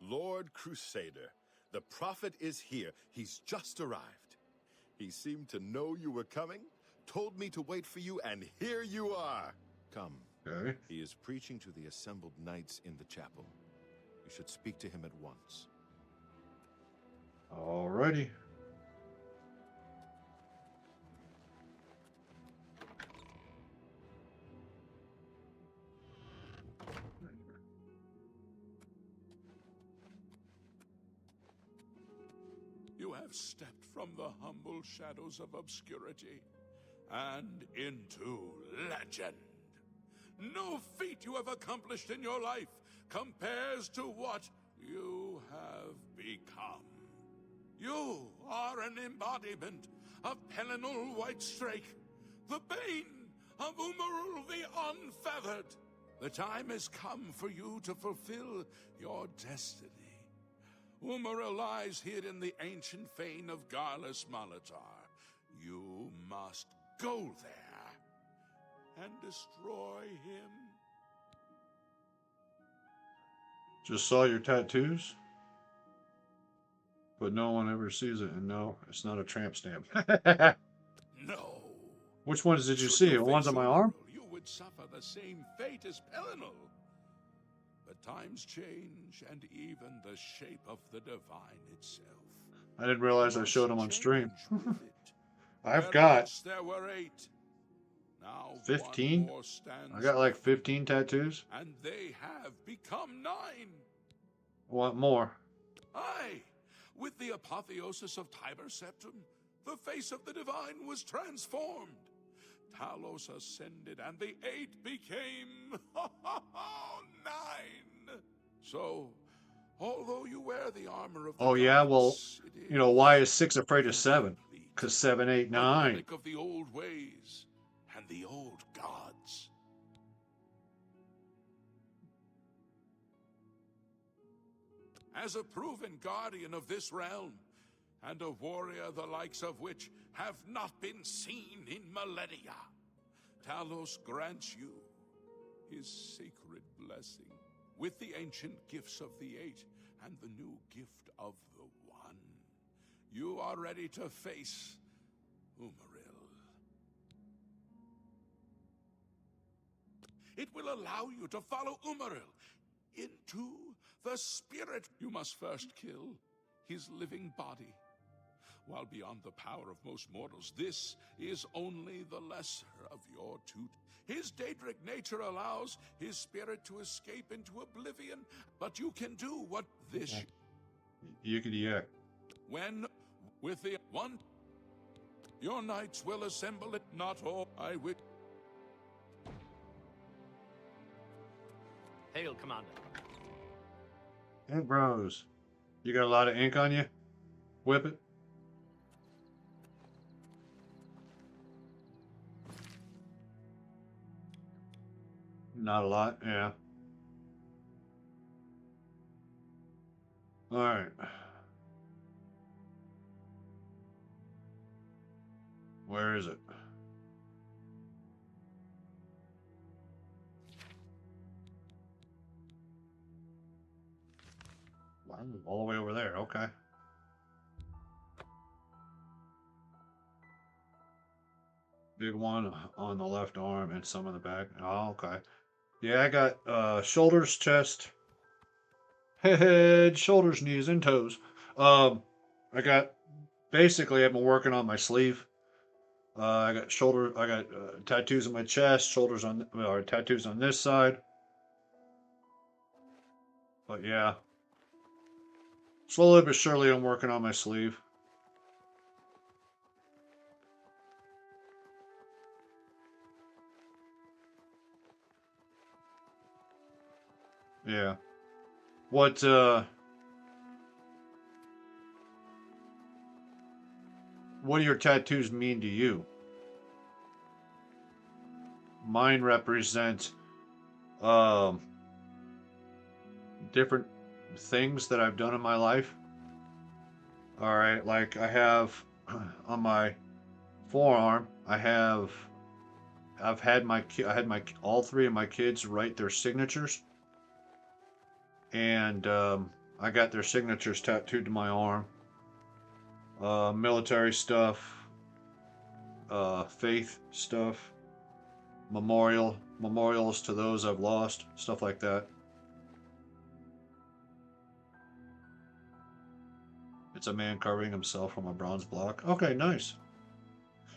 Lord Crusader, the prophet is here. He's just arrived. He seemed to know you were coming, told me to wait for you, and here you are. Come. Okay. He is preaching to the assembled knights in the chapel. You should speak to him at once. Alrighty. You have stepped from the humble shadows of obscurity and into legend. No feat you have accomplished in your life compares to what you have become. You are an embodiment of Pelennor Whitestrake, the bane of Umaril the Unfeathered. The time has come for you to fulfill your destiny. Umaril lies hid in the ancient fane of Garlus Molitar. You must go there and destroy him. Just saw your tattoos? But no one ever sees it, and no, it's not a tramp stamp. No. Which ones did you see? The ones on my arm? You would suffer the same fate as Pelennor. But times change, and even the shape of the divine itself. I didn't realize I showed them on stream. I've Where got once there were 8. Now 15. one more stands I got like 15 tattoos. and they have become 9. Want more? Aye, with the apotheosis of Tiber Septim, the face of the divine was transformed. Talos ascended, and the 8 became 9. So, although you wear the armor of the Oh yeah, well, gods, you know, why is 6 afraid of 7? Because 7, 8, 9. relic of the old ways and the old gods. As a proven guardian of this realm, and a warrior the likes of which have not been seen in millennia, Talos grants you his sacred blessing with the ancient gifts of the 8 and the new gift of the 1. You are ready to face Umaril. It will allow you to follow Umaril into the spirit. You must first kill his living body. While beyond the power of most mortals, this is only the lesser of your 2. His Daedric nature allows his spirit to escape into oblivion, but you can do what this... Yickety yak. When with the one. Your knights will assemble it, not all. I will. Hail, Commander. Ink bros. You got a lot of ink on you? Whip it. Not a lot, yeah. Alright. Where is it? Wow, all the way over there, okay. Big one on the left arm and some on the back. Oh, okay. Yeah, I got shoulders, chest, head, shoulders, knees, and toes. I got basically I've been working on my sleeve. I got tattoos on my chest, shoulders on, or tattoos on this side. But yeah, slowly but surely I'm working on my sleeve. Yeah. What do your tattoos mean to you? Mine represent different things that I've done in my life. All right, like I have on my forearm, I had all three of my kids write their signatures, and I got their signatures tattooed to my arm. Military stuff, faith stuff, memorials to those I've lost, stuff like that. It's a man carving himself from a bronze block. Okay, nice.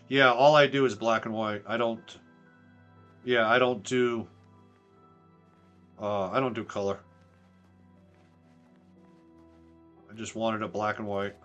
Yeah, all I do is black and white. I don't do color. I just wanted it black and white.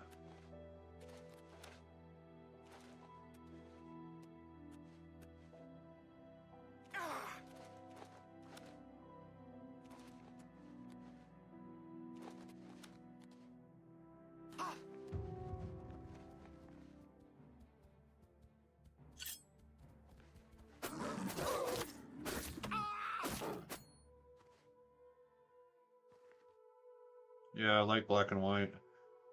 Yeah, I like black and white.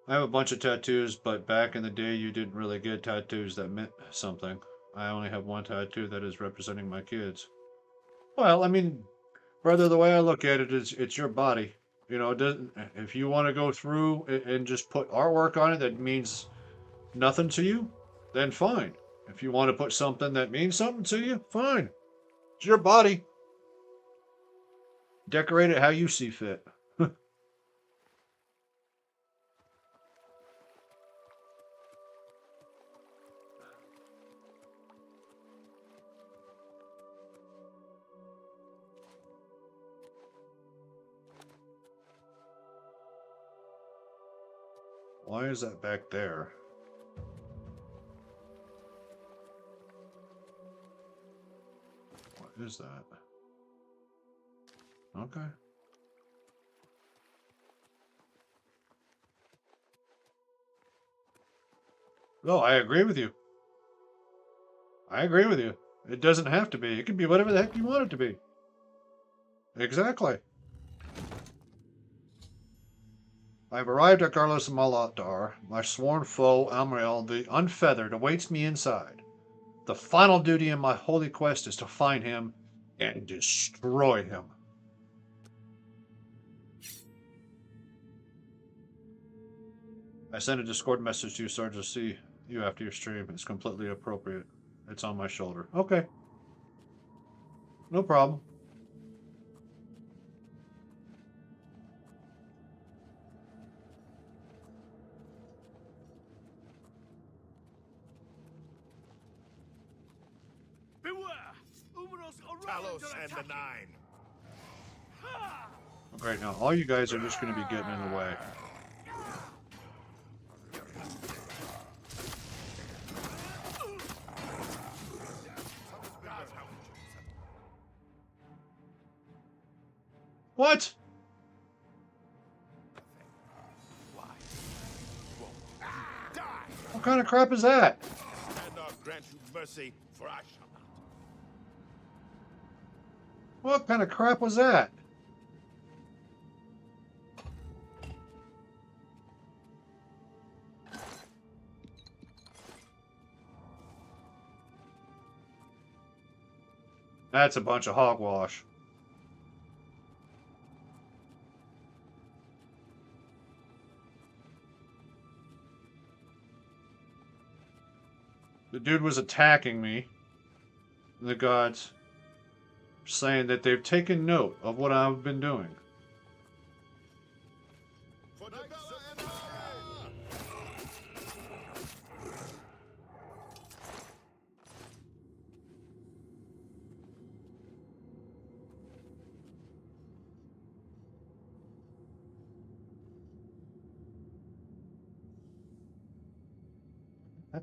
I have a bunch of tattoos, but back in the day, you didn't really get tattoos that meant something. I only have one tattoo that is representing my kids. Well, I mean, brother, the way I look at it is, it's your body. You know, it doesn't. If you want to go through and just put artwork on it that means nothing to you, then fine. If you want to put something that means something to you, fine. It's your body. Decorate it how you see fit. Why is that back there? What is that? Okay. No, I agree with you. I agree with you. It doesn't have to be. It can be whatever the heck you want it to be. Exactly. I've arrived at Garlos Malatar. My sworn foe, Amriel the Unfeathered, awaits me inside. The final duty in my holy quest is to find him and destroy him. I sent a Discord message to you, sir, to see you after your stream. It's completely appropriate. It's on my shoulder. Okay. No problem. Talos and the Nine. Right now, all you guys are just going to be getting in the way. What? Why? Won't die? What kind of crap is that? And I'll grant you mercy, for I shall not. What kind of crap was that? That's a bunch of hogwash. The dude was attacking me. The gods saying that they've taken note of what I've been doing. For Nabella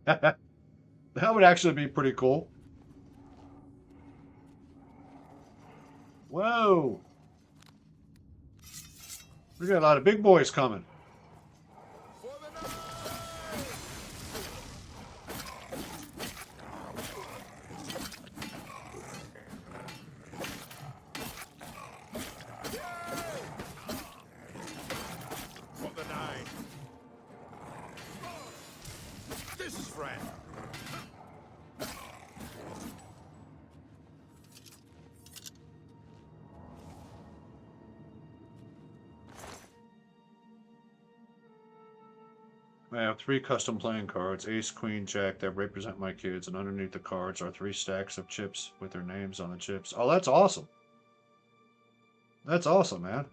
and That would actually be pretty cool. Whoa! We got a lot of big boys coming. for the nine. This is Fran. I have 3 custom playing cards, ace, queen, jack, that represent my kids, and underneath the cards are 3 stacks of chips with their names on the chips. Oh, that's awesome. That's awesome, man.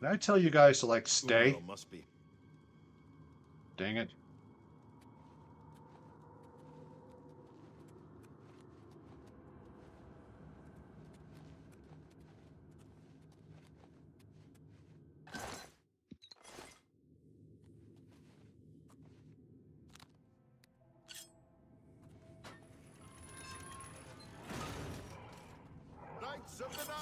Did I tell you guys to, like, stay? Uriel must be. Dang it. Knights of the Nine!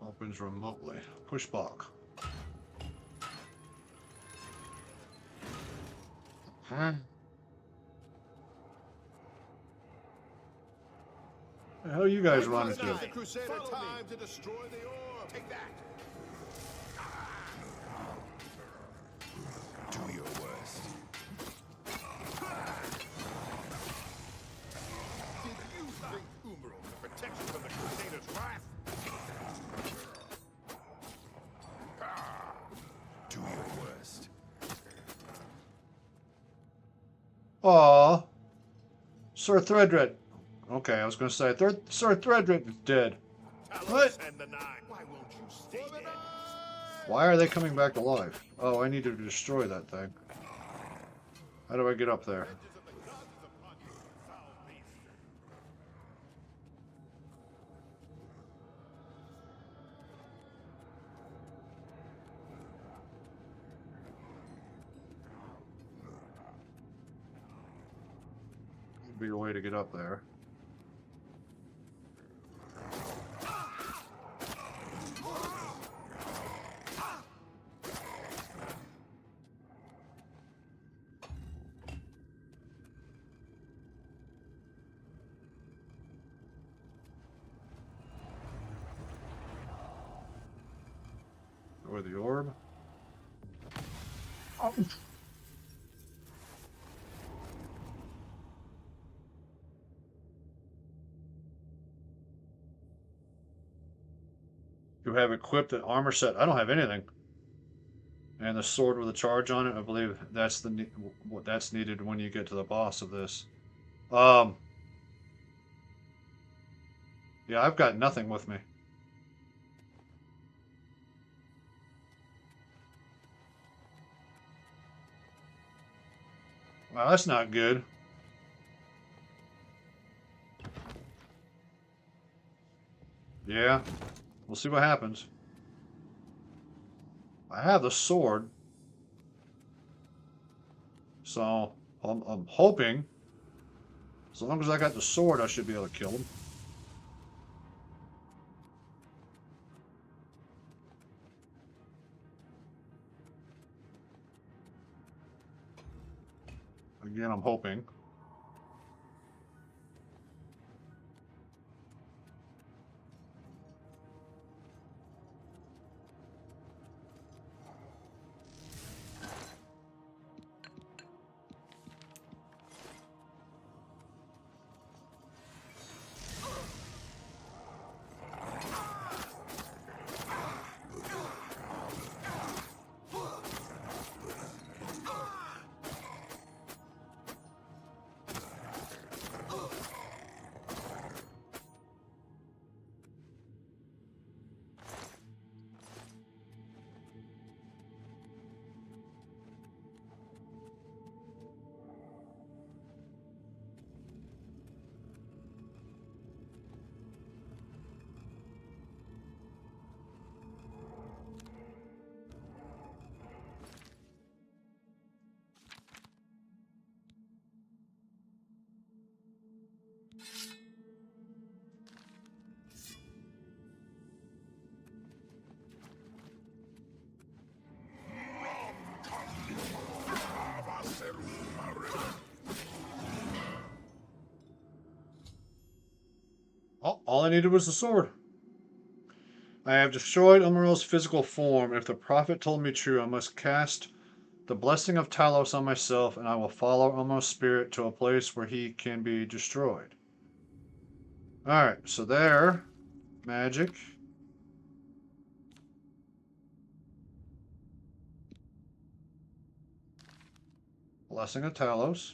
Opens remotely. Push block. Huh? The hell you guys running Now's to? the Crusader time to destroy the orb. Take that. Do your worst. Did you think Umbral could protect you from the Crusader's wrath? Do your worst. Aw. Sir Threadred. Okay, I was going to say, Sir Threadred is dead. What? And the Nine. Why won't you stay dead? Why are they coming back to life? Oh, I need to destroy that thing. How do I get up there? Be a way to get up there. destroy the orb. Oh. You have equipped an armor set. I don't have anything. And the sword with a charge on it. I believe that's what that's needed when you get to the boss of this. Yeah, I've got nothing with me. Well, that's not good. Yeah, we'll see what happens. I have the sword. So, I'm hoping, as long as I got the sword, I should be able to kill him. Again, I'm hoping. Oh, all I needed was the sword. I have destroyed Umariel's physical form. If the prophet told me true, I must cast the blessing of Talos on myself, and I will follow Umariel's spirit to a place where he can be destroyed. Alright, so there. Magic. Blessing of Talos.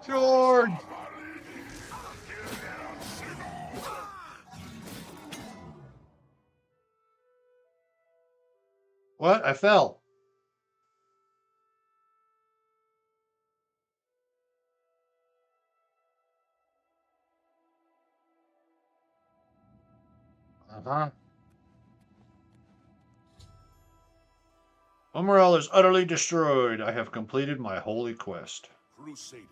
George! What? I fell. Uh-huh. Umariel is utterly destroyed. I have completed my holy quest. Crusader,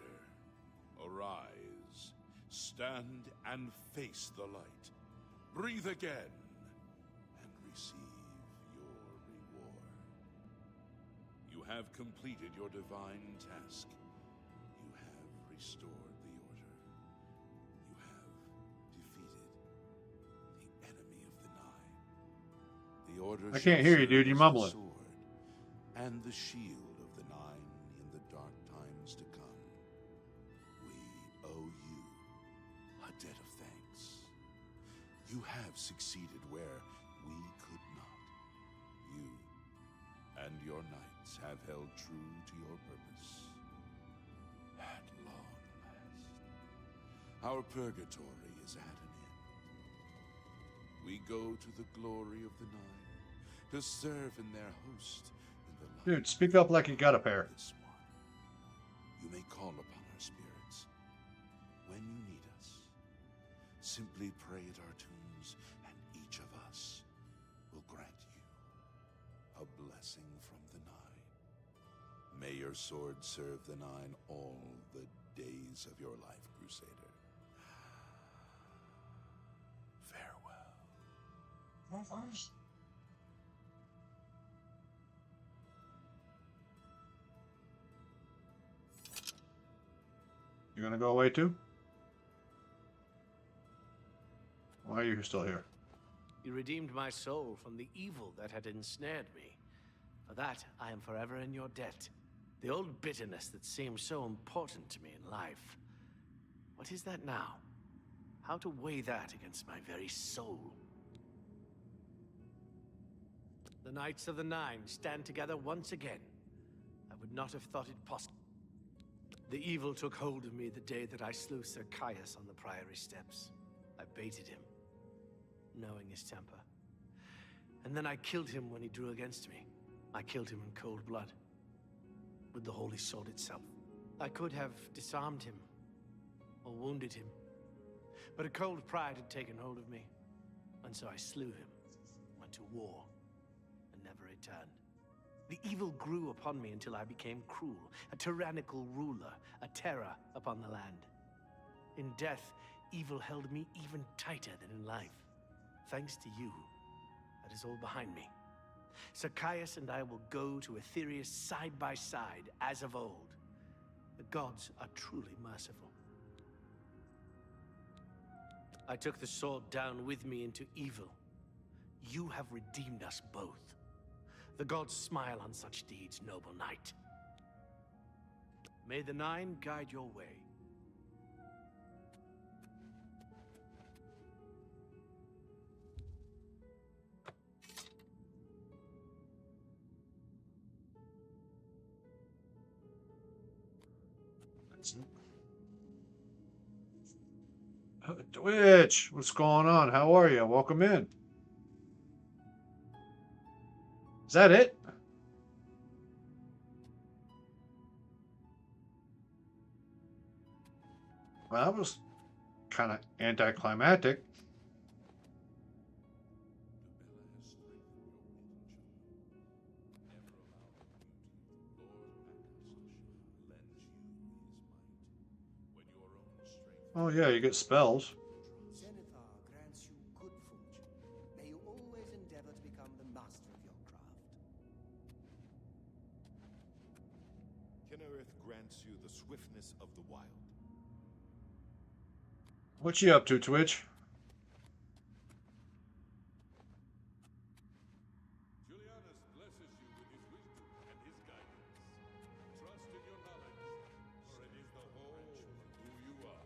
arise. Stand and face the light. Breathe again and receive your reward. You have completed your divine task. You have restored the order. You have defeated the enemy of the Nine. The order I can't hear you, dude. You're mumbling. sword and the shield of the Nine in the dark times to come. We owe you a debt of thanks. You have succeeded where we could not. You and your knights have held true to your purpose. At long last, our purgatory is at an end. We go to the glory of the Nine to serve in their host in the light. Dude, speak up like you got a pair. You may call upon our spirits when you need us. Simply pray at our tombs, and each of us will grant you a blessing from the Nine. May your sword serve the Nine all the days of your life, Crusader. You gonna go away too? Why are you still here? You redeemed my soul from the evil that had ensnared me. For that, I am forever in your debt. The old bitterness that seemed so important to me in life. What is that now? How to weigh that against my very soul? The Knights of the Nine stand together once again. I would not have thought it possible. The evil took hold of me the day that I slew Sir Caius on the Priory steps. I baited him, knowing his temper. And then I killed him when he drew against me. I killed him in cold blood, with the holy sword itself. I could have disarmed him, or wounded him, but a cold pride had taken hold of me, and so I slew him, went to war, and never returned. The evil grew upon me until I became cruel, a tyrannical ruler, a terror upon the land. In death, evil held me even tighter than in life. Thanks to you, that is all behind me. Sir Caius and I will go to Aetherius side by side, as of old. The gods are truly merciful. I took the sword down with me into evil. You have redeemed us both. The gods smile on such deeds, noble knight. May the Nine guide your way. Twitch, what's going on? How are you? Welcome in. Is that it? Well, that was kind of anticlimactic. Oh yeah, you get spells. Zenithar grants you good fortune. May you always endeavor to become the master of your craft. Kinnereth grants you the swiftness of the wild. What you up to, Twitch? Julianus blesses you with his wisdom and his guidance. Trust in your knowledge, for it is the whole of who you are.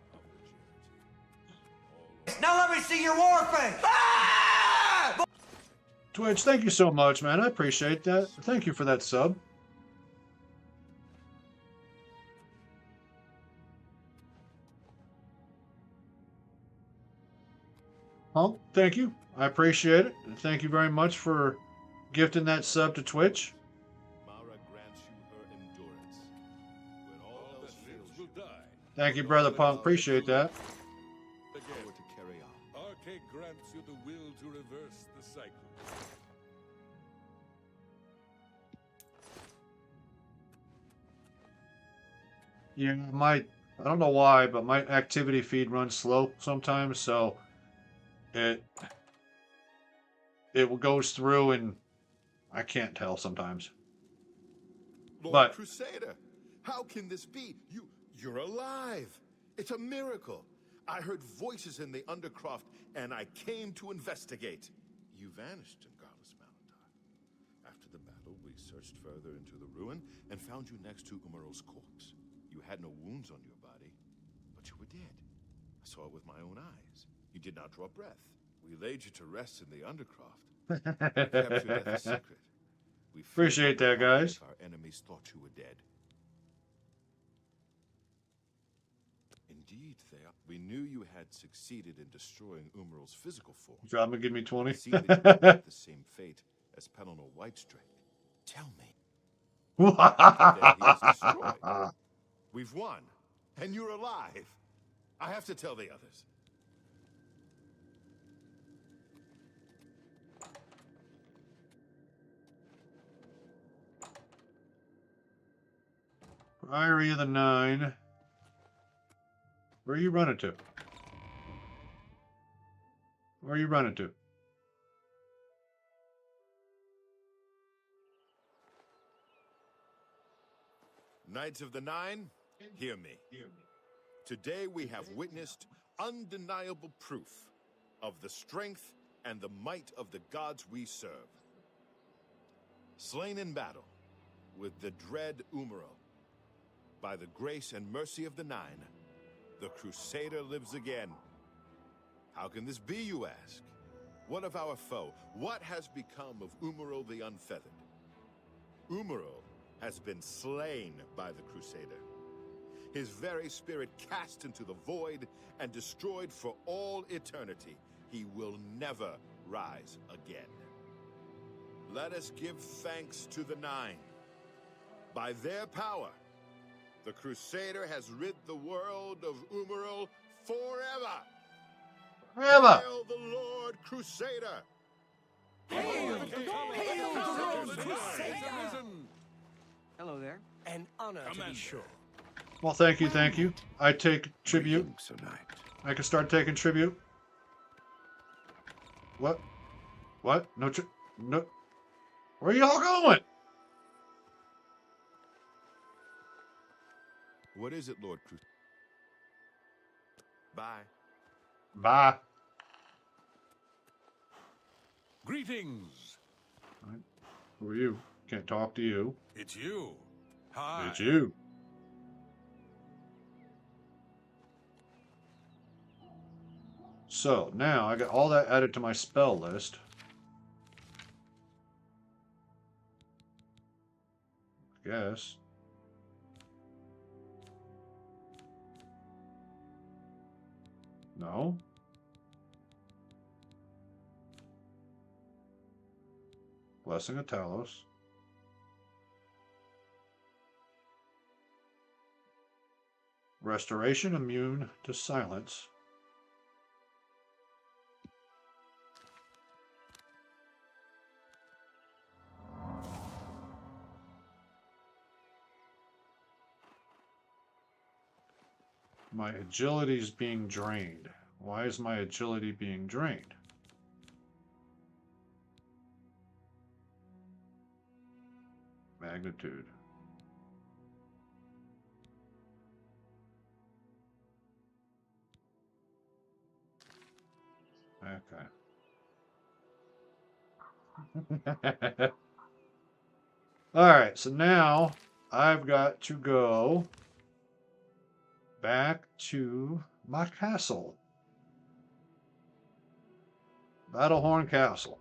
Now let me see your war face! Ah! Twitch, thank you so much, man. I appreciate that. Thank you for that sub. Huh? Thank you. I appreciate it. And thank you very much for gifting that sub to Twitch. Mara grants you her endurance. When all All else that lives fails will die. Thank you, Brother Punk. Appreciate that. Again, to carry on. Arcade grants you the will to reverse the cycle. Yeah, I don't know why, but my activity feed runs slow sometimes, so it goes through and I can't tell sometimes. Lord But Crusader, how can this be? You're alive. It's a miracle. I heard voices in the Undercroft, and I came to investigate. You vanished in Garlus Malandar. After the battle, we searched further into the ruin and found you next to Umarel's corpse. You had no wounds on your body, but you were dead. I saw it with my own eyes. You did not draw breath. We laid you to rest in the Undercroft. We kept your death a secret. We feared appreciate what would that, happen guys. if our enemies thought you were dead. Indeed, Thea. We knew you had succeeded in destroying Umarel's physical form. Drop and give me 20. We see that you met the same fate as Pelennor Whitestrake. Tell me. Today he is destroyed. We've won, and you're alive. I have to tell the others. Priory of the Nine. Where are you running to? Where are you running to? Knights of the Nine, hear me. Today we have witnessed undeniable proof of the strength and the might of the gods we serve. Slain in battle with the dread Umaril, by the grace and mercy of the Nine, the Crusader lives again. How can this be, you ask? What of our foe? What has become of Umaril the Unfeathered? Umaril has been slain by the Crusader. His very spirit cast into the void and destroyed for all eternity. He will never rise again. Let us give thanks to the Nine. By their power, the Crusader has rid the world of Umaril forever. Forever. Hail the Lord Crusader! Hail the Lord Crusader! Hello there. An honor to be sure. Well, thank you, thank you. I take tribute. I can start taking tribute. What? What? No, no. Where are y'all going? What is it, Lord Crusader? Bye. Bye. Greetings. Who are you? Can't talk to you. It's you. Hi. It's you. So now I got all that added to my spell list. Guess. No. Blessing of Talos. Restoration immune to silence. My agility is being drained. Why is my agility being drained? Magnitude. Okay. Alright, so now I've got to go back to my castle. Battlehorn Castle.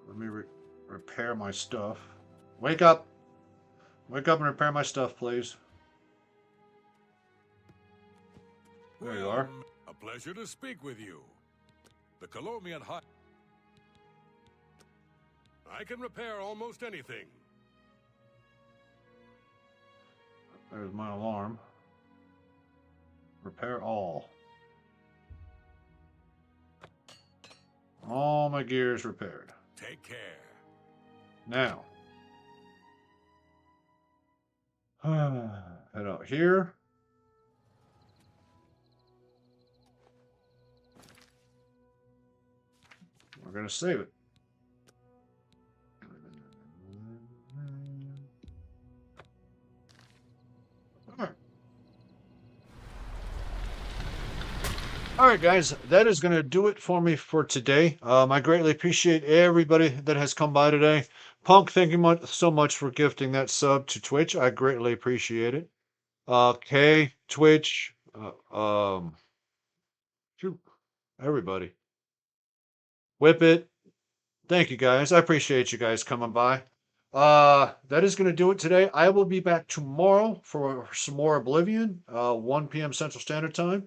Let me repair my stuff. Wake up! Wake up and repair my stuff, please. There you are. A pleasure to speak with you. The Colomian High. I can repair almost anything. There's my alarm. Repair all. All my gear is repaired. Take care. Now. Head out here. We're going to save it. Alright guys, that is going to do it for me for today. I greatly appreciate everybody that has come by today. Punk, thank you so much for gifting that sub to Twitch. I greatly appreciate it. Kay, Twitch, everybody. Whip it. Thank you guys. I appreciate you guys coming by. That is going to do it today. I will be back tomorrow for some more Oblivion, 1 p.m. Central Standard Time.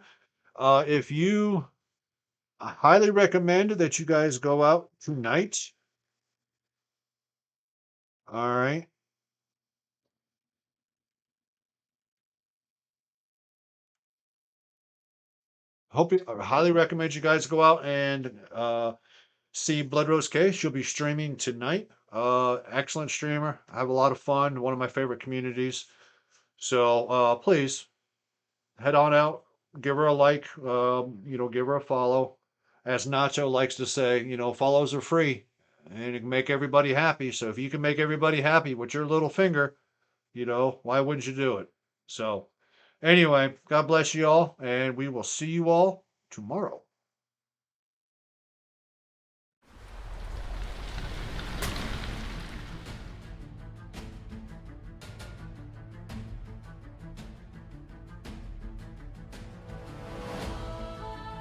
I highly recommend that you guys go out tonight. All right. I highly recommend you guys go out and see Blood Rose K. She'll be streaming tonight. Excellent streamer. I have a lot of fun. One of my favorite communities. So please head on out. Give her a like. Give her a follow. as Nacho likes to say, follows are free and it can make everybody happy. So if you can make everybody happy with your little finger, why wouldn't you do it? So anyway, God bless you all, and we will see you all tomorrow.